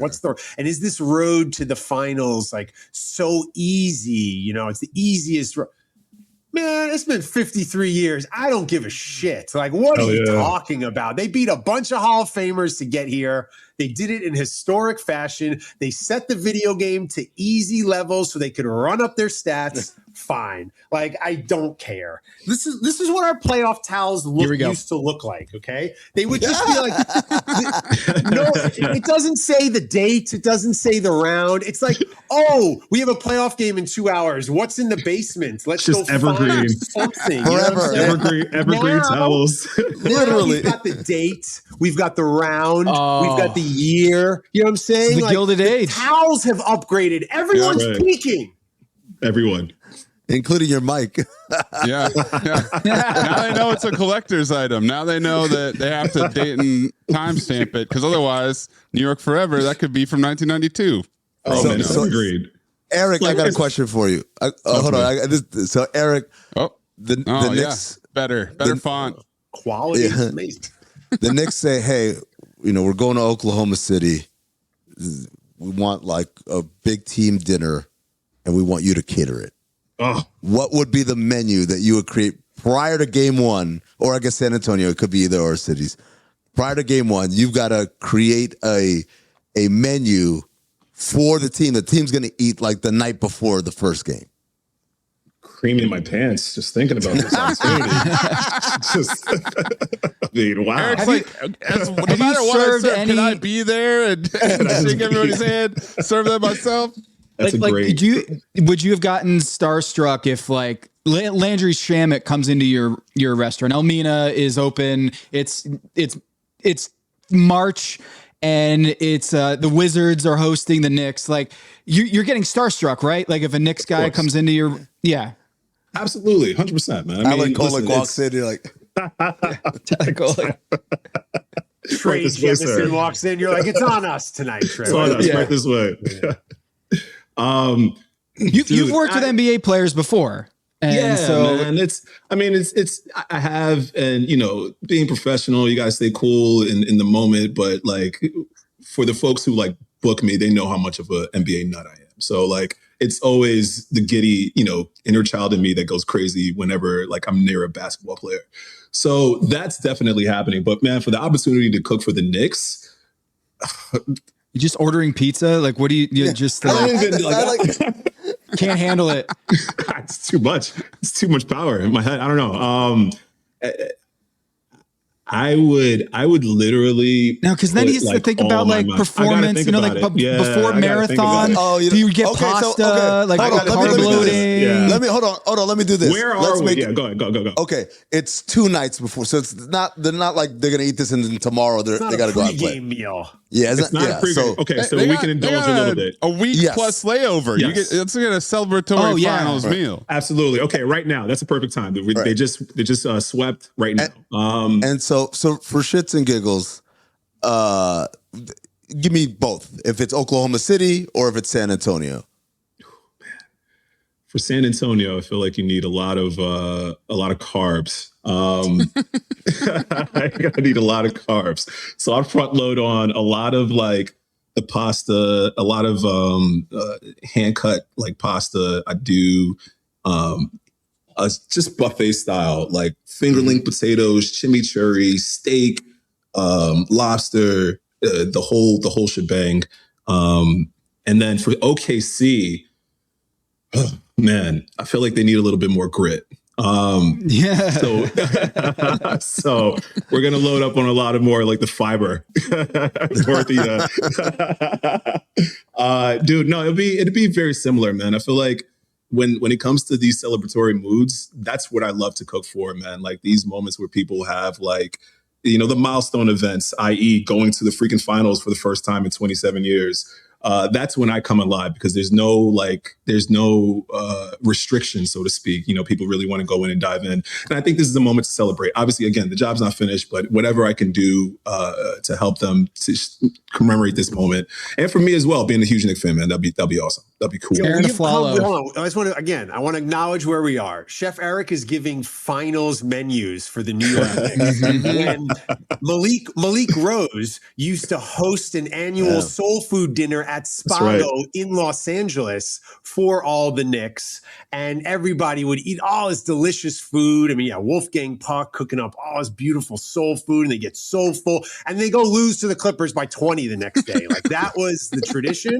and is this road to the finals like so easy? It's the easiest. Man, it's been 53 years. I don't give a shit. Like, what are you talking about? They beat a bunch of Hall of Famers to get here. They did it in historic fashion. They set the video game to easy levels so they could run up their stats fine. Like, I don't care. This is what our playoff towels used to look like, okay? They would just be like, no, it doesn't say the date. It doesn't say the round. It's like, oh, we have a playoff game in 2 hours. What's in the basement? Let's just go evergreen. find something. Evergreen towels. Literally. We've got the date. We've got the round. We've got the year. You know what I'm saying? The Gilded Age. Towels have upgraded. Everyone's peaking. Everyone. Including your mic. Yeah. Now they know it's a collector's item. Now they know that they have to date and timestamp it, because otherwise, New York Forever, that could be from 1992. So agreed. Eric, I got a question for you. Hold on. So Eric, the Knicks, better font. Quality is amazing. The Knicks say, hey, we're going to Oklahoma City. We want like a big team dinner, and we want you to cater it. Oh. What would be the menu that you would create prior to game one? Or I guess San Antonio, it could be either or cities. Prior to game one, you've got to create a menu for the team. The team's going to eat like the night before the first game. Cream in my pants just thinking about this opportunity. Wow. Eric's like, no matter what I serve, can I be there and shake everybody's hand, serve them myself? That's great. Would you have gotten starstruck if like Landry Shamet comes into your restaurant? Elmina is open. It's March, and it's the Wizards are hosting the Knicks. Like you're getting starstruck, right? Like if a Knicks guy comes into your absolutely 100%, man. I mean, Kolek walks in, you're like, Trey Jefferson walks in, you're like, it's on us tonight, Trey. It's on us, right this way. You've worked with NBA players before. And man, I have, and being professional, you gotta stay cool in the moment. But like for the folks who like book me, they know how much of an NBA nut I am. So like it's always the giddy, inner child in me that goes crazy whenever like I'm near a basketball player. So that's definitely happening. But man, for the opportunity to cook for the Knicks, you just ordering pizza? Like, what do you just can't handle it? It's too much. It's too much power in my head. I don't know. I would literally because then he has to think about like performance, like before marathon. Do you get pasta? Like carb loading? Let me hold on. Let me do this. Where are we? Go ahead. Go. Okay, it's 2 nights before, so it's not. They're not like they're gonna eat this and then tomorrow they got to go out and play. Meal. Yeah, it's not a pregame. Okay, so we can indulge a little bit. A week plus layover. Yes. It's a celebratory finals meal. Absolutely. Okay, right now that's a perfect time. They just swept right now. And so for shits and giggles, give me both. If it's Oklahoma City or if it's San Antonio. For San Antonio, I feel like you need a lot of carbs. I need a lot of carbs, so I'll front load on a lot of like the pasta, a lot of hand cut like pasta. I do just buffet style, like fingerling potatoes, chimichurri, steak, lobster, the whole shebang. And then for OKC, man, I feel like they need a little bit more grit. So we're gonna load up on a lot of more like the fiber. Dude, no, it'd be very similar, man. I feel like when it comes to these celebratory moods, that's what I love to cook for, man. Like these moments where people have like, the milestone events, i.e. going to the freaking finals for the first time in 27 years. That's when I come alive, because there's no restriction, so to speak. People really want to go in and dive in. And I think this is the moment to celebrate. Obviously, again, the job's not finished, but whatever I can do to help them to commemorate this moment. And for me as well, being a huge Knicks fan, man, that'd be awesome. That'd be cool. Hold on. I just want to acknowledge where we are. Chef Eric is giving finals menus for the New York Knicks. And Malik Rose used to host an annual soul food dinner at Spago in Los Angeles for all the Knicks, and everybody would eat all his delicious food. I mean, Wolfgang Puck cooking up all his beautiful soul food, and they get so full, and they go lose to the Clippers by 20 the next day. Like that was the tradition.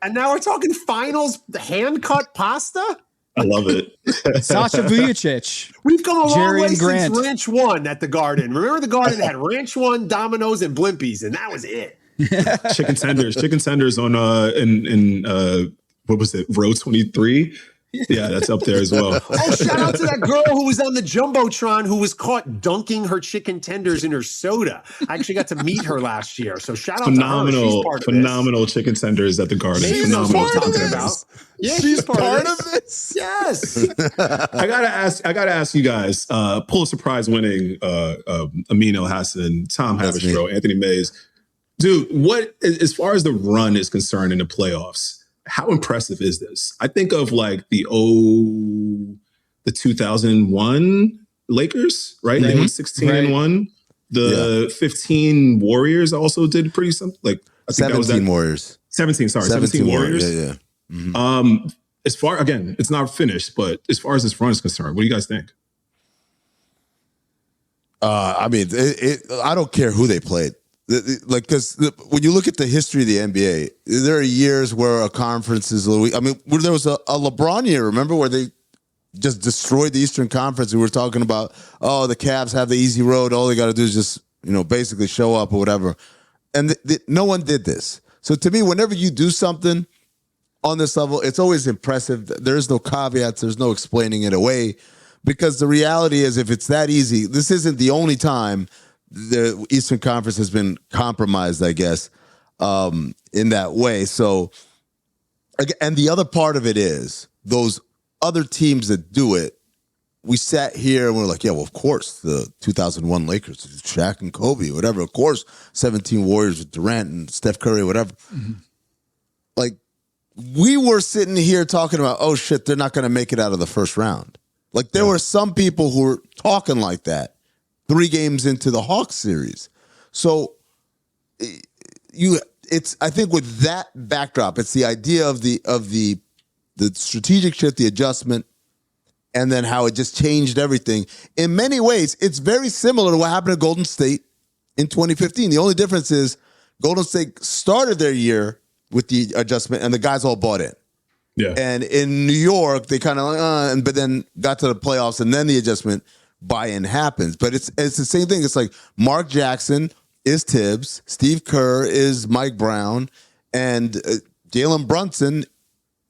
And now we're talking finals hand-cut pasta? I love it. Sasha Vujicic. We've come a long Jerry way and Grant. since Ranch One at the Garden. Remember the Garden had Ranch One, Domino's, and Blimpies, and that was it. Chicken tenders on in what was it, row 23? Yeah, that's up there as well. Oh, shout out to that girl who was on the Jumbotron who was caught dunking her chicken tenders in her soda. I actually got to meet her last year. So shout out to her. She's part of phenomenal chicken tenders at the Garden. She's Phenomenal part of chicken this. tenders. Yeah, she's part of this. Yes. I gotta ask you guys, Pulitzer Prize winning Amin Elhassan, Tom Haberstroh, Anthony Mays. Dude, what as far as the run is concerned in the playoffs, how impressive is this? I think of like the 2001 Lakers, right? They went 16-1. The 15 Warriors also did pretty something. Like I think 17 Warriors. 17 Warriors. Yeah. Mm-hmm. As far again, it's not finished, but as far as this run is concerned, what do you guys think? I mean, I don't care who they played. Like, because when you look at the history of the NBA, there are years where a conference is. I mean, there was a LeBron year, remember, where they just destroyed the Eastern Conference. We were talking about, oh, the Cavs have the easy road. All they got to do is just, basically show up or whatever. And no one did this. So to me, whenever you do something on this level, it's always impressive. There's no caveats. There's no explaining it away. Because the reality is, if it's that easy, this isn't the only time the Eastern Conference has been compromised, I guess, in that way. So, and the other part of it is those other teams that do it. We sat here and we're like, yeah, well, of course, the 2001 Lakers, Shaq and Kobe, whatever. Of course, 17 Warriors with Durant and Steph Curry, whatever. Mm-hmm. Like, we were sitting here talking about, oh, shit, they're not going to make it out of the first round. Like, there were some people who were talking like that 3 games into the Hawks series. So I think with that backdrop, it's the idea of the strategic shift, the adjustment, and then how it just changed everything. In many ways, it's very similar to what happened to Golden State in 2015. The only difference is Golden State started their year with the adjustment and the guys all bought in. Yeah. And in New York, they kind of but then got to the playoffs and then the adjustment buy-in happens. But it's the same thing. It's like Mark Jackson is Tibbs, Steve Kerr is Mike Brown, and Jalen Brunson,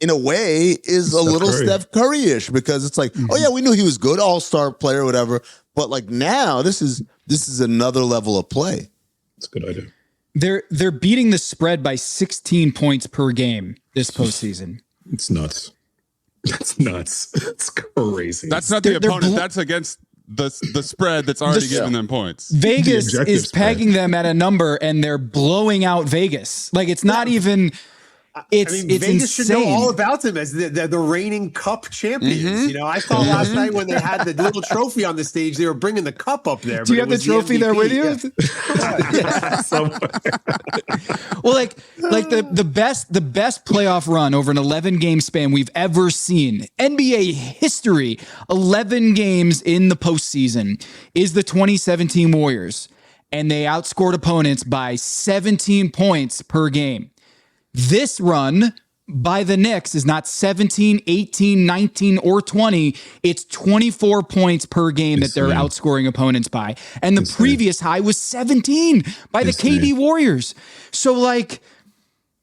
in a way, is a little Curry. Steph Curry-ish, because it's like, oh yeah, we knew he was good, all-star player, whatever. But like now, this is another level of play. It's a good idea. They're beating the spread by 16 points per game this postseason. It's nuts. That's nuts. It's crazy. That's not the opponent. That's against the spread that's already giving them points. Vegas is pegging them at a number, and they're blowing out Vegas. Like, it's not even. It's Vegas insane. should know all about them as the reigning cup champions. Mm-hmm. I saw last night when they had the little trophy on the stage, they were bringing the cup up there. Do you have the trophy there with you? Well, like the best playoff run over an 11-game span we've ever seen, NBA history, 11 games in the postseason, is the 2017 Warriors, and they outscored opponents by 17 points per game. This run by the Knicks is not 17, 18, 19, or 20. It's 24 points per game that they're outscoring opponents by. And the previous high was 17 by the KD Warriors. So, like,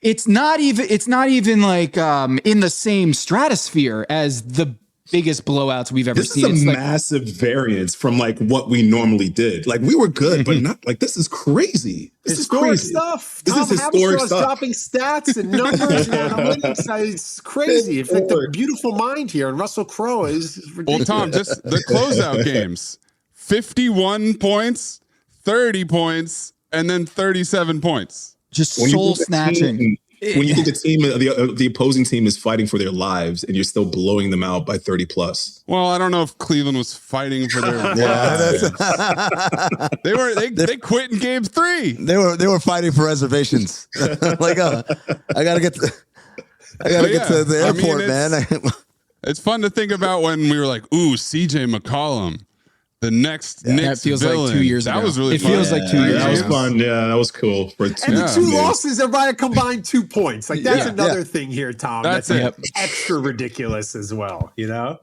it's not even like in the same stratosphere as the biggest blowouts we've ever seen. This is a massive variance from like what we normally did. Like, we were good, but not like, this is crazy. This historic is crazy stuff. This Tom is historic Haberstroh stuff. dropping stats and numbers and analytics. It's crazy. It's like the beautiful mind here. And Russell Crowe is ridiculous. Well, Tom, just the closeout games: 51 points, 30 points, and then 37 points. Just soul snatching. When you think the opposing team is fighting for their lives and you're still blowing them out by 30 plus. Well, I don't know if Cleveland was fighting for their lives. They quit in game 3. They were fighting for reservations. Like, I gotta get to the airport, man. It's fun to think about when we were like, ooh, CJ McCollum. The next Knicks feels villain. like 2 years That ago. was really It fun. feels like 2 years That was ago. fun. Yeah, that was cool. For And the two losses are by a combined 2 points. Like that's another thing here, Tom. That's That's like extra ridiculous as well. You know,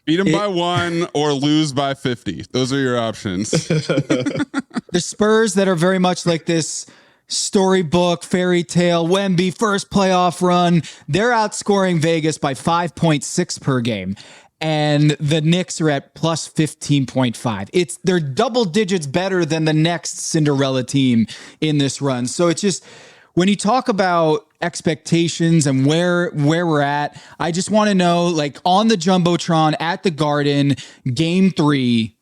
Beat them by 1 or lose by 50. Those are your options. The Spurs that are very much like this storybook, fairy tale, Wemby first playoff run, they're outscoring Vegas by 5.6 per game. And the Knicks are at plus 15.5. They're double digits better than the next Cinderella team in this run. So it's just, when you talk about expectations and where we're at, I just want to know, like on the Jumbotron at the Garden, game 3,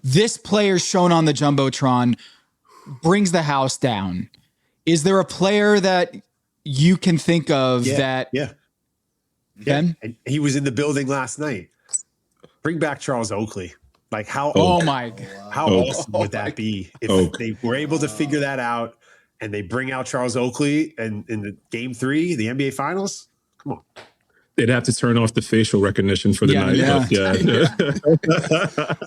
this player shown on the Jumbotron brings the house down. Is there a player that you can think of that? Yeah. Ben? And he was in the building last night. Bring back Charles Oakley. Like how awesome would that be if they were able to figure that out and they bring out Charles Oakley and in the game 3, the NBA Finals? Come on. They'd have to turn off the facial recognition for the night.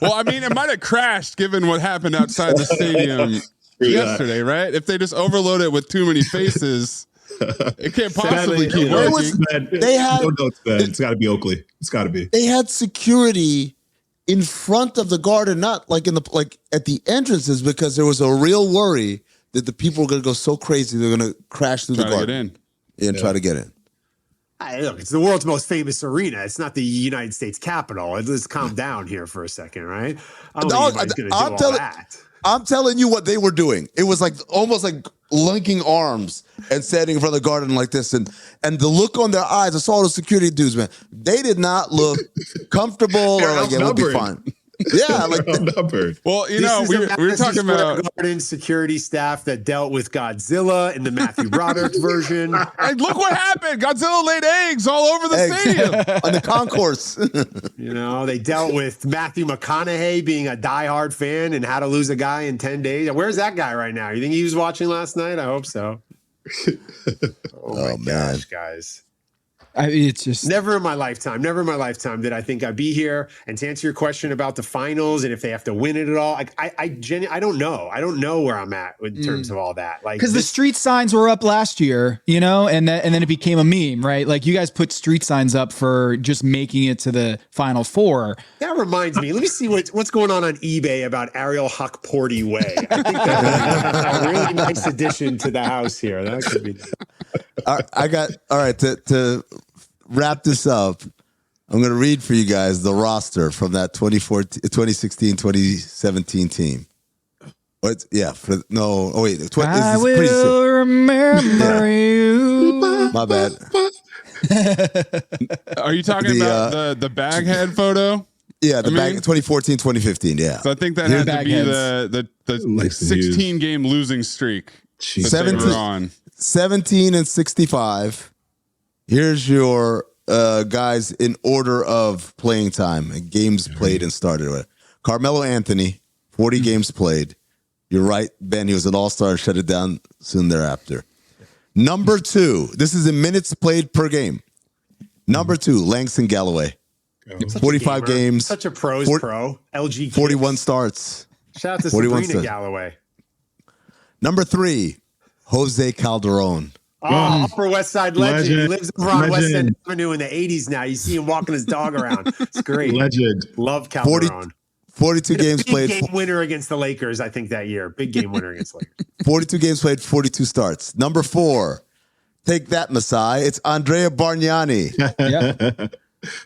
Well, I mean, it might have crashed given what happened outside the stadium yesterday, right? If they just overload it with too many faces, it can't possibly keep working. It's got to be Oakley. It's got to be. They had security in front of the Garden, not like at the entrances, because there was a real worry that the people were going to go so crazy they're going to crash through the Garden. Try to get in. Look, it's the world's most famous arena. It's not the United States Capitol. Let's calm down here for a second, right? I'm telling you what they were doing. It was like almost like linking arms and standing in front of the Garden like this, and the look on their eyes. I saw the security dudes, man. They did not look comfortable or like it would be fine. Yeah, like well, you know, we were talking about Garden security staff that dealt with Godzilla in the Matthew Broderick version. And look what happened! Godzilla laid eggs all over the stadium on the concourse. You know, they dealt with Matthew McConaughey being a diehard fan and How to Lose a Guy in 10 Days. Where's that guy right now? You think he was watching last night? I hope so. Oh my gosh, guys. It's just never in my lifetime did I think I'd be here. And to answer your question about the finals and if they have to win it at all, I don't know. I don't know where I'm at in terms of all that. Like, because the street signs were up last year, you know, and then it became a meme, right? Like you guys put street signs up for just making it to the Final Four. That reminds me. Let me see what's going on eBay about Ariel Huckporty Way. I think that's a really nice addition to the house here. That could be. All right. To wrap this up, I'm going to read for you guys the roster from that 2016-2017 team. What? Yeah. I will remember you. My bad. Are you talking about the baghead photo? Yeah, the bag 2014-2015. Yeah. So I think that had to be the 16-game losing streak. 17 and 65. Here's your guys in order of playing time and games played and started. Carmelo Anthony, 40 games played. You're right, Ben. He was an all-star. Shut it down soon thereafter. Number 2. This is in minutes played per game. Number 2, Langston Galloway. 45 games. Such a pro. LG 41 starts. Shout out to Sabrina Galloway. Number 3, Jose Calderon. Upper West Side legend. He lives over on West End Avenue in the 80s now. You see him walking his dog around. It's great. Legend. Love Calderon. 42 games played. Big game winner against the Lakers, I think, that year. Big game winner against the Lakers. 42 games played, 42 starts. Number 4, take that, Masai. It's Andrea Bargnani.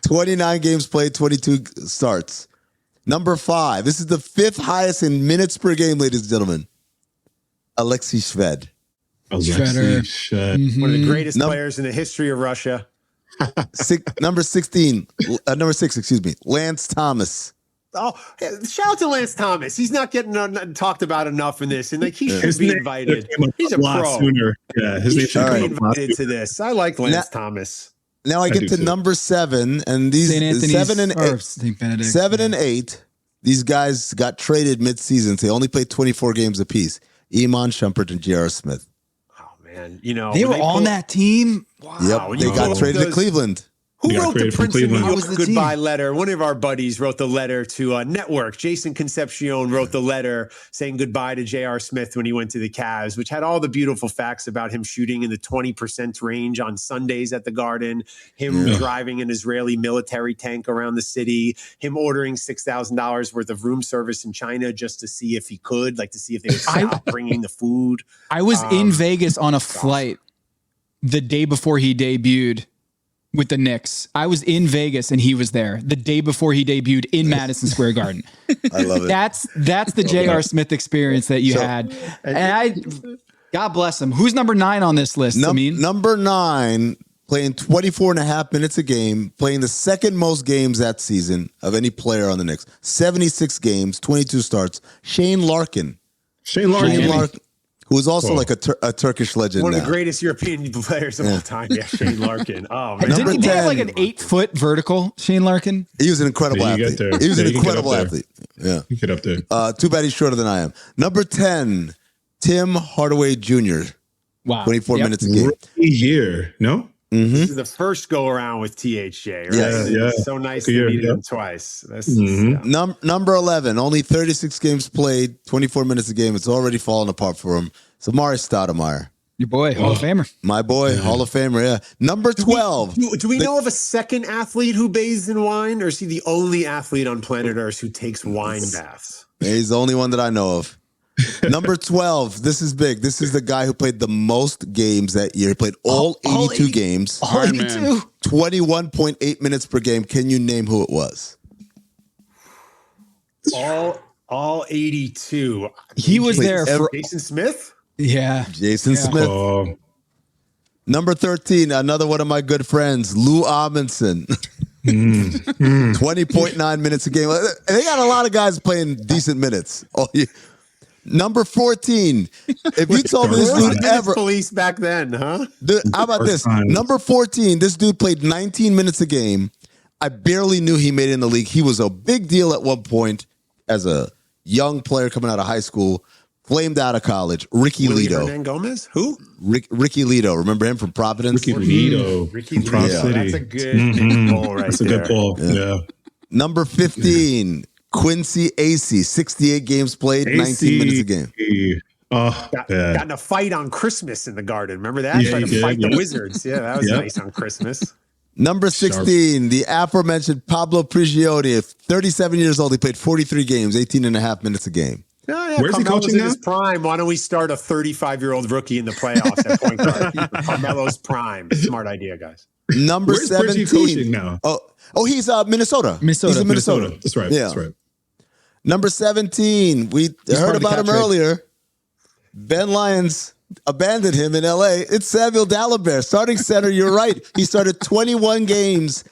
29 games played, 22 starts. Number 5, this is the 5th highest in minutes per game, ladies and gentlemen. Alexei Shved. Mm-hmm. One of the greatest players in the history of Russia. Number 6, Lance Thomas. Oh, shout out to Lance Thomas. He's not getting talked about enough in this, and like he should be invited. He's a pro. Yeah, he should be invited to this. I like Lance Thomas. Now I get to number 7, and these 7 and 8. These guys got traded mid-season. So they only played 24 games apiece. Iman Shumpert and J.R. Smith. Oh man, you know they were on that team. Wow. Yep, they got traded to Cleveland. Who wrote the Prince of New York goodbye team. letter? One of our buddies wrote the letter to Network. Jason Concepcion wrote the letter saying goodbye to J.R. Smith when he went to the Cavs, which had all the beautiful facts about him shooting in the 20% range on Sundays at the Garden, him driving an Israeli military tank around the city, him ordering $6,000 worth of room service in China just to see if he could, like to see if they would stop bringing the food. I was in Vegas on a flight the day before he debuted with the Knicks. I was in Vegas and he was there the day before he debuted in Madison Square Garden. I love it. That's the J.R. Smith experience that you had. And God bless him. Who's number 9 on this list? Number 9, playing 24 and a half minutes a game, playing the second most games that season of any player on the Knicks. 76 games, 22 starts. Shane Larkin. Shane Larkin. Who is also like a Turkish legend. One of now. the greatest European players of all time. Yeah, Shane Larkin. Oh, man. Didn't he have like an 8-foot vertical, Shane Larkin? He was an incredible athlete. He was an incredible athlete. Yeah. You get up there. Too bad he's shorter than I am. Number 10, Tim Hardaway Jr. Wow. 24 minutes a game. Year, no? This is the first go around with THJ, right? Yeah. It's so nice to meet him twice. Number 11, only 36 games played, 24 minutes a game. It's already fallen apart for him. So Amari Stoudemire. Your boy, Hall of Famer. My boy, Hall of Famer, yeah. Number 12. Do we know of a second athlete who bathes in wine, or is he the only athlete on planet Earth who takes wine baths? He's the only one that I know of. Number 12, this is big. This is the guy who played the most games that year. He played all 82 games. All 82? 21.8 minutes per game. Can you name who it was? All 82. He was there for Jason Smith? Yeah. Jason Smith. Number 13, another one of my good friends, Lou Amundsen. 20.9 minutes a game. They got a lot of guys playing decent minutes. Number 14. If you told me this dude ever police back then, huh? How about this? Number 14. This dude played 19 minutes a game. I barely knew he made it in the league. He was a big deal at one point as a young player coming out of high school. Flamed out of college. Ricky Lito. Hernan Gomez? Who? Ricky Lito. Remember him from Providence? Ricky Lito. Ricky Lito. That's a good pull right there. That's a good pull. Yeah. Number 15. Quincy Acey, 68 games played, 19 minutes a game. Got in a fight on Christmas in the Garden. Remember that? Trying to fight the Wizards. Yeah, that was nice on Christmas. Number 16, the aforementioned Pablo Prigioni, 37 years old. He played 43 games, 18 and a half minutes a game. Where's he coaching now? His prime. Why don't we start a 35-year-old rookie in the playoffs at point guard? Carmelo's prime. Smart idea, guys. Number 17. Where's he coaching now? He's Minnesota. He's in Minnesota. That's right. Yeah. That's right. Number 17, we heard about him earlier. Ben Lyons abandoned him in LA. It's Samuel Dalembert, starting center. You're right. He started 21 games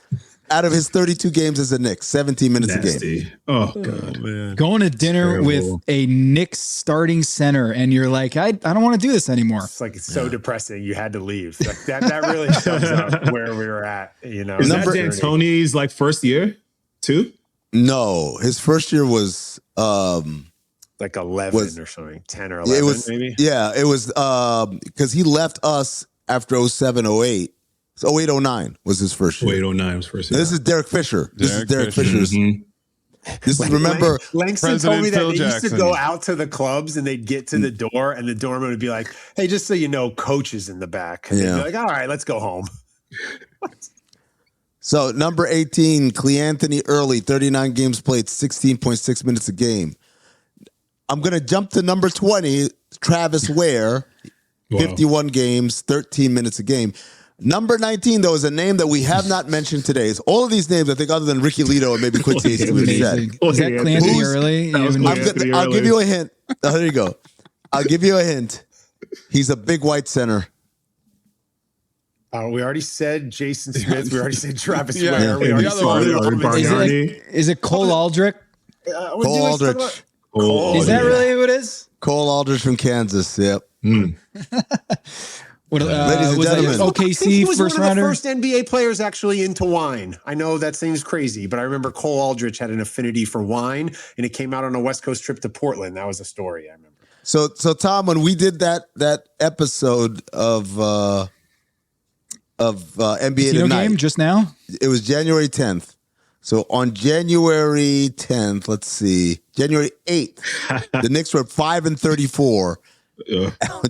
out of his 32 games as a Knicks, 17 minutes a game. Oh, God. Man. Going to dinner with a Knicks starting center, and you're like, I don't want to do this anymore. It's so depressing. You had to leave. Like that really sums up where we were at. You know, is that D'Antoni's first year too? No, his first year was like 11 or something, 10 or 11 maybe. Yeah, it was because he left us after 07, 08. So 08, 09 was his first year. 08, 09 was first year. This is Derek Fisher. This is Derek Fisher's. This is, remember, Langston told me that they used to go out to the clubs and they'd get to the door and the doorman would be like, "Hey, just so you know, coach is in the back." And they'd be like, "All right, let's go home." So number 18, Cleanthony Early, 39 games played, 16.6 minutes a game. I'm going to jump to number 20, Travis Ware, 51 games, 13 minutes a game. Number 19, though, is a name that we have not mentioned today. It's all of these names, I think, other than Ricky Lito and maybe Quincy Acey we've said. Is that Cleanthony Early? I'll give you a hint. There you go. I'll give you a hint. He's a big white center. We already said Jason Smith. We already said Travis Ware. We already said is it Cole Aldrich? Cole Aldrich. Is that really who it is? Cole Aldrich from Kansas. Yep. Ladies and gentlemen, OKC he was first one of the first NBA players actually into wine. I know that seems crazy, but I remember Cole Aldrich had an affinity for wine, and it came out on a West Coast trip to Portland. That was a story I remember. So Tom, when we did that episode of NBA Casino Tonight. game just now? It was January 10th. So on January 10th, let's see, January 8th, the Knicks were 5-34.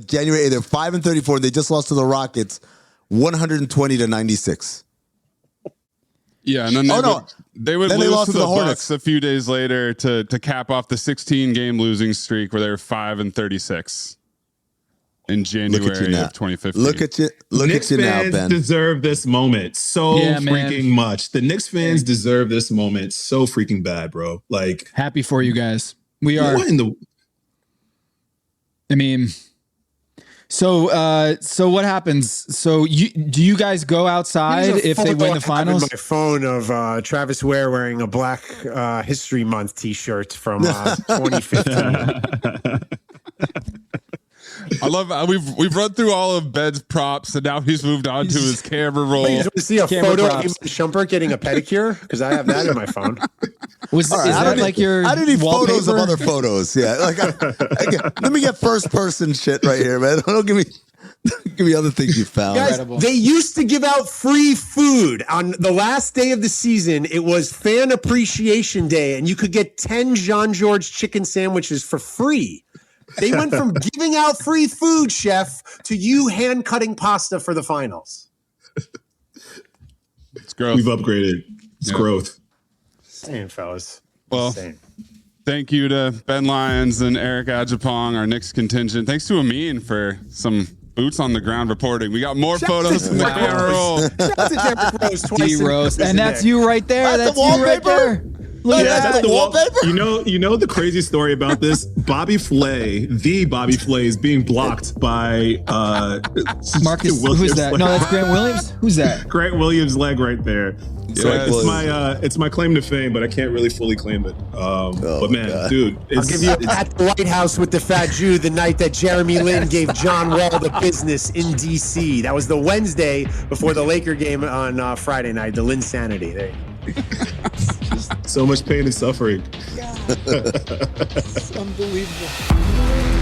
January 8th, they're 5-34. They just lost to the Rockets, 120-96. Yeah, and then they would lose to the Bucks a few days later to cap off the 16-game losing streak where they were 5-36 in January of 2015. Look at you Knicks now, fans Ben. deserve this moment so freaking much. The Knicks fans deserve this moment so freaking bad, bro. Like, happy for you guys. We are. I mean, so what happens? So do you guys go outside if they win the finals? My phone of Travis Ware wearing a Black History Month T-shirt from 2015. I love we've run through all of Ben's props, and now he's moved on to his camera roll. You want to see a photo of Shumpert getting a pedicure? Because I have that in my phone. Is that like your I didn't need wallpaper? photos of other photos. Yeah, like let me get first person shit right here, man. Don't give me other things you found. Guys, they used to give out free food on the last day of the season. It was Fan Appreciation Day, and you could get 10 Jean-Georges chicken sandwiches for free. They went from giving out free food, Chef, to you hand cutting pasta for the finals. It's growth. We've upgraded. It's growth. Same, fellas. Well, thank you to Ben Lyons and Eric Adjepong, our Knicks contingent. Thanks to Amin for some boots on the ground reporting. We got more photos in the camera roll. D-Rose. And that's you right there. That's you right there. Look at that. The wallpaper. You know the crazy story about this? Bobby Flay, the Bobby Flay, is being blocked by Marcus. Who's that? No, that's Grant Williams. Who's that? Grant Williams' leg right there. So it's my claim to fame, but I can't really fully claim it. But man, dude, I'll give you at the White House with the Fat Jew the night that Jeremy Lin gave John Wall the business in D.C. That was the Wednesday before the Laker game on Friday night. The Linsanity. There you go. So much pain and suffering. It's unbelievable.